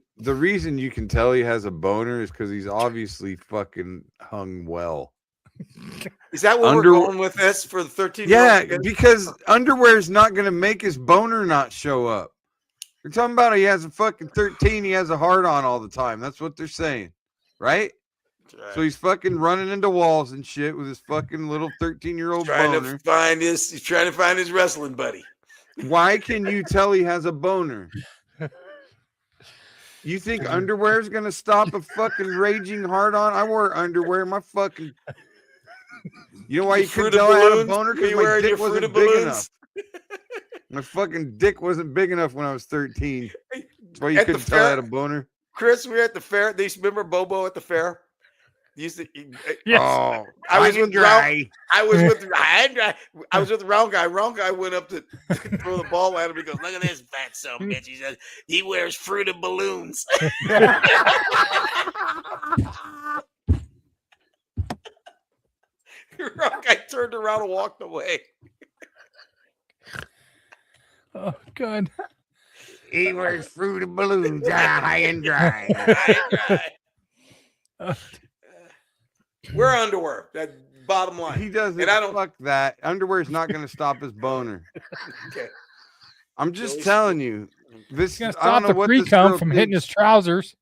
you can tell he has a boner is because he's obviously fucking hung well. Is that what we're going with this for the 13? Yeah, because underwear is not going to make his boner not show up. You're talking about he has a fucking 13. He has a hard on all the time. That's what they're saying, right? So he's fucking running into walls and shit with his fucking little 13-year-old boner. He's trying to find his wrestling buddy. Why can you tell he has a boner? You think underwear is gonna stop a fucking raging hard on? I wore underwear. My fucking. You know why you couldn't tell I had a boner? Because my dick wasn't big enough. My fucking dick wasn't big enough when I was 13. That's why you At the couldn't tell I had fair- a boner. Chris, we were at the fair. They used to remember Bobo at the fair. He used to. Yes. Oh, I was high with and dry. I was with the round guy. Round guy went up to throw the ball at him. He goes, "Look at this fat son of a bitch." He says he wears fruited balloons. Round guy turned around and walked away. Oh, God. He wears fruited balloons, high and dry. Wear underwear. That bottom line. He doesn't. And I don't. Fuck that. Underwear is not going to stop his boner. Okay. I'm just telling you. This It's going to I don't stop know the what this pre-cum girl from hitting thinks. his trousers.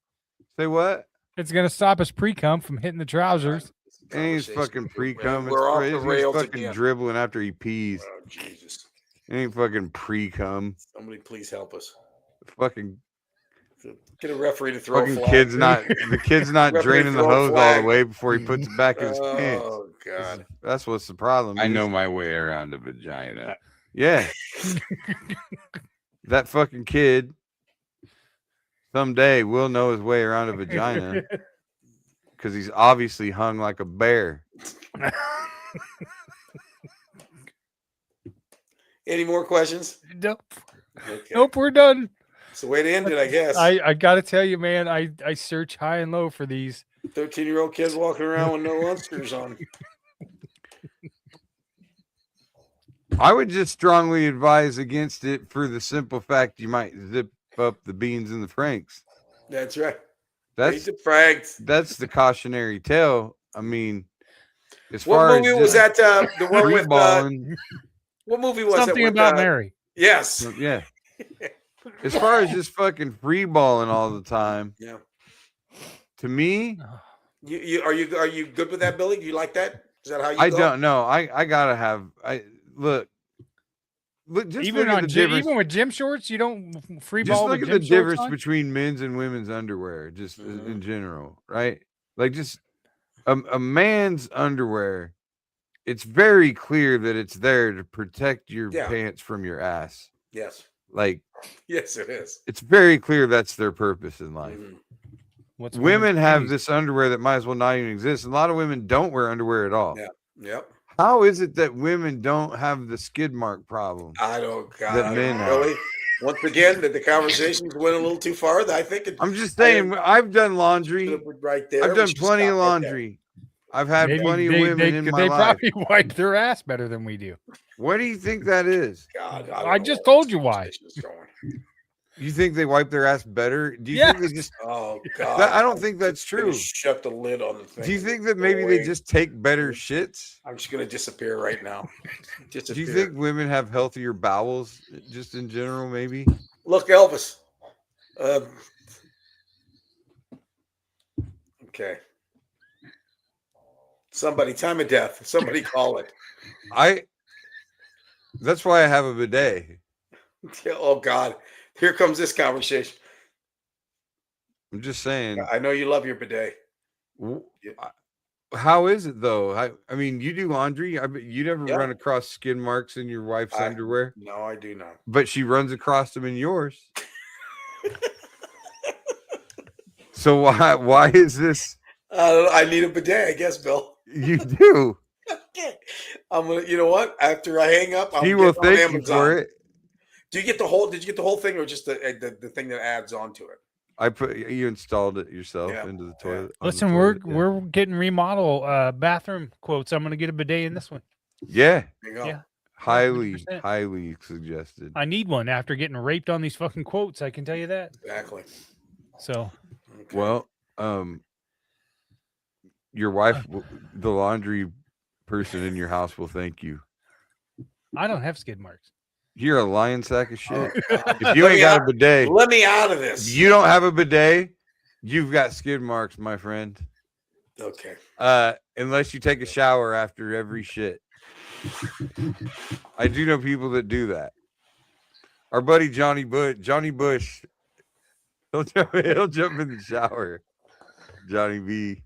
Say what? It's going to stop his pre-cum from hitting the trousers. It ain't fucking pre-cum. We're off the He's rails fucking again. dribbling after he pees. Oh, Jesus. It ain't fucking pre-cum. Somebody please help us. Fucking Get a referee to throw a fucking flag. kid's not the kid's not Referee draining the throw a hose all flag. the way before he puts it back in his pants. Oh, God. That's what's the problem. I is. know my way around a vagina. Yeah. That fucking kid someday will know his way around a vagina. because he's obviously hung like a bear. Any more questions? Nope. Okay. Nope, we're done. It's the way to end it, I guess. I got to tell you, man, I search high and low for these. 13-year-old kids walking around with no Ulsters on. I would just strongly advise against it for the simple fact you might zip up the beans and the franks. That's right. That's the cautionary tale. I mean, as what far movie as was that? The one with balling, what movie was Something it? With, About Mary. Yes. Yeah. As far as just fucking free balling all the time. Yeah. To me, are you good with that, Billy? Do you like that? Is that how you? I go? don't know. I gotta have. Look. Just Even look at on the difference. even with gym shorts, you don't free Just ball. look with at the gym shorts difference on? between men's and women's underwear, just in general, right? Like just a man's underwear. It's very clear that it's there to protect your pants from your ass. Yes. Like. Yes, it is. It's very clear that's their purpose in life. Women have this underwear that might as well not even exist. A lot of women don't wear underwear at all. Yeah. Yep. How is it that women don't have the skid mark problem? I don't. God, that men really. Once again, that the conversations went a little too far. I think. I'm just saying. I've done laundry. Right there. I've done plenty of laundry. I've had plenty of women in my life. They probably wipe their ass better than we do. What do you think that is? God, I just told you why. You think they wipe their ass better? Do you think they just? Oh God! I don't think that's true. Shut the lid on the thing. Do you think that maybe they just take better shits? I'm just gonna disappear right now. Do you think women have healthier bowels, just in general? Maybe. Look, Elvis. Okay. Somebody, time of death. Somebody call it. That's why I have a bidet. Oh God. Here comes this conversation. I'm just saying. I know you love your bidet. How is it though? I mean, you do laundry. You never run across skin marks in your wife's underwear. No, I do not. But she runs across them in yours. So why is this? I need a bidet, I guess, Bill. You do. I'm gonna. You know what? After I hang up, He will thank you for it. Do you get the whole? Did you get the whole thing, or just the thing that adds on to it? You installed it yourself into the toilet. Listen, we're getting remodel bathroom quotes. I'm gonna get a bidet in this one. Yeah. There you go. Yeah. Highly 100%. highly suggested. I need one after getting raped on these fucking quotes. I can tell you that. Exactly. So. Okay. Well, your wife, the laundry person in your house, will thank you. I don't have skid marks. You're a lying sack of shit. If you ain't got a bidet, let me out of this. If you don't have a bidet, you've got skid marks, my friend. Okay. Unless you take a shower after every shit. I do know people that do that. Our buddy Johnny Bush, he'll jump in the shower. Johnny B.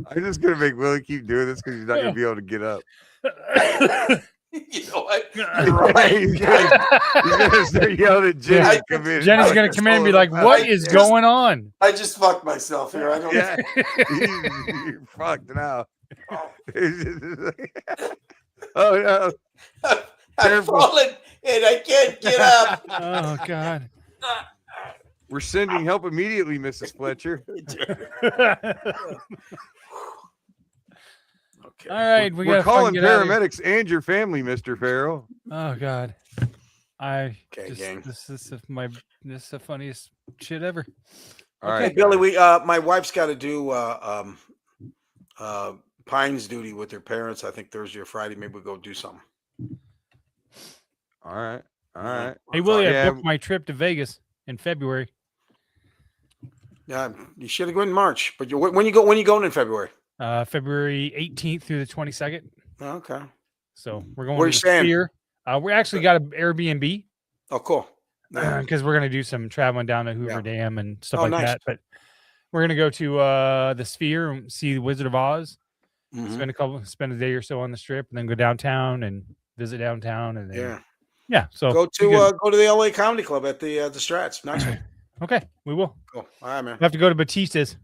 I'm just gonna make Willie keep doing this because he's not gonna be able to get up. You know what? You're right. He's gonna start yelling at Jenny. Jenny's gonna come in and be like, "What is going on?" I just fucked myself here. I don't. Yeah, you're fucked now. Oh no! I've fallen and I can't get up. Oh God! We're sending help immediately, Mrs. Fletcher. Okay. All right, we're calling paramedics and your family, Mr. Farrell. Oh God, gang. This is the funniest shit ever. All right, right, Billy. My wife's got to do Pines duty with her parents. I think Thursday or Friday. Maybe we'll go do something. All right. Hey Willie, I booked my trip to Vegas in February. Yeah, you should have gone in March. But when you going in February? February 18th through the 22nd. Oh, okay. So we're going. Where you staying? Sphere. We actually got an Airbnb. Oh, cool. Because we're gonna do some traveling down to Hoover Dam and stuff like nice. that. But we're gonna go to the Sphere and see the Wizard of Oz. Mm-hmm. Spend a day or so on the Strip, and then go downtown and visit downtown, and then yeah. So go to the LA Comedy Club at the Strats. Nice one. Okay, we will. Cool. All right, man. We have to go to Batista's.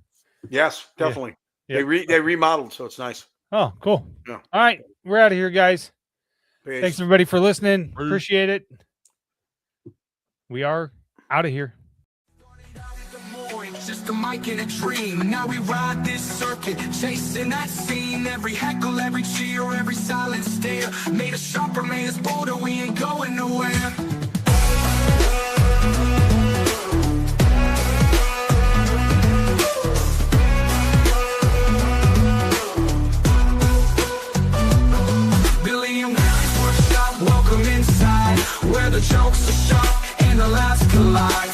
Yes, definitely. Yeah. They remodeled, so it's nice. Oh, cool. Yeah. All right, we're out of here, guys. Peace. Thanks everybody for listening. Appreciate it. We are out of here. Just a mic and a dream, and now we ride this circuit, chasing that scene. Every heckle, every cheer, every silent stare made us sharper, made us bolder. We ain't going nowhere. Billy and Willie's workshop, welcome inside, where the jokes are sharp and the laughs collide.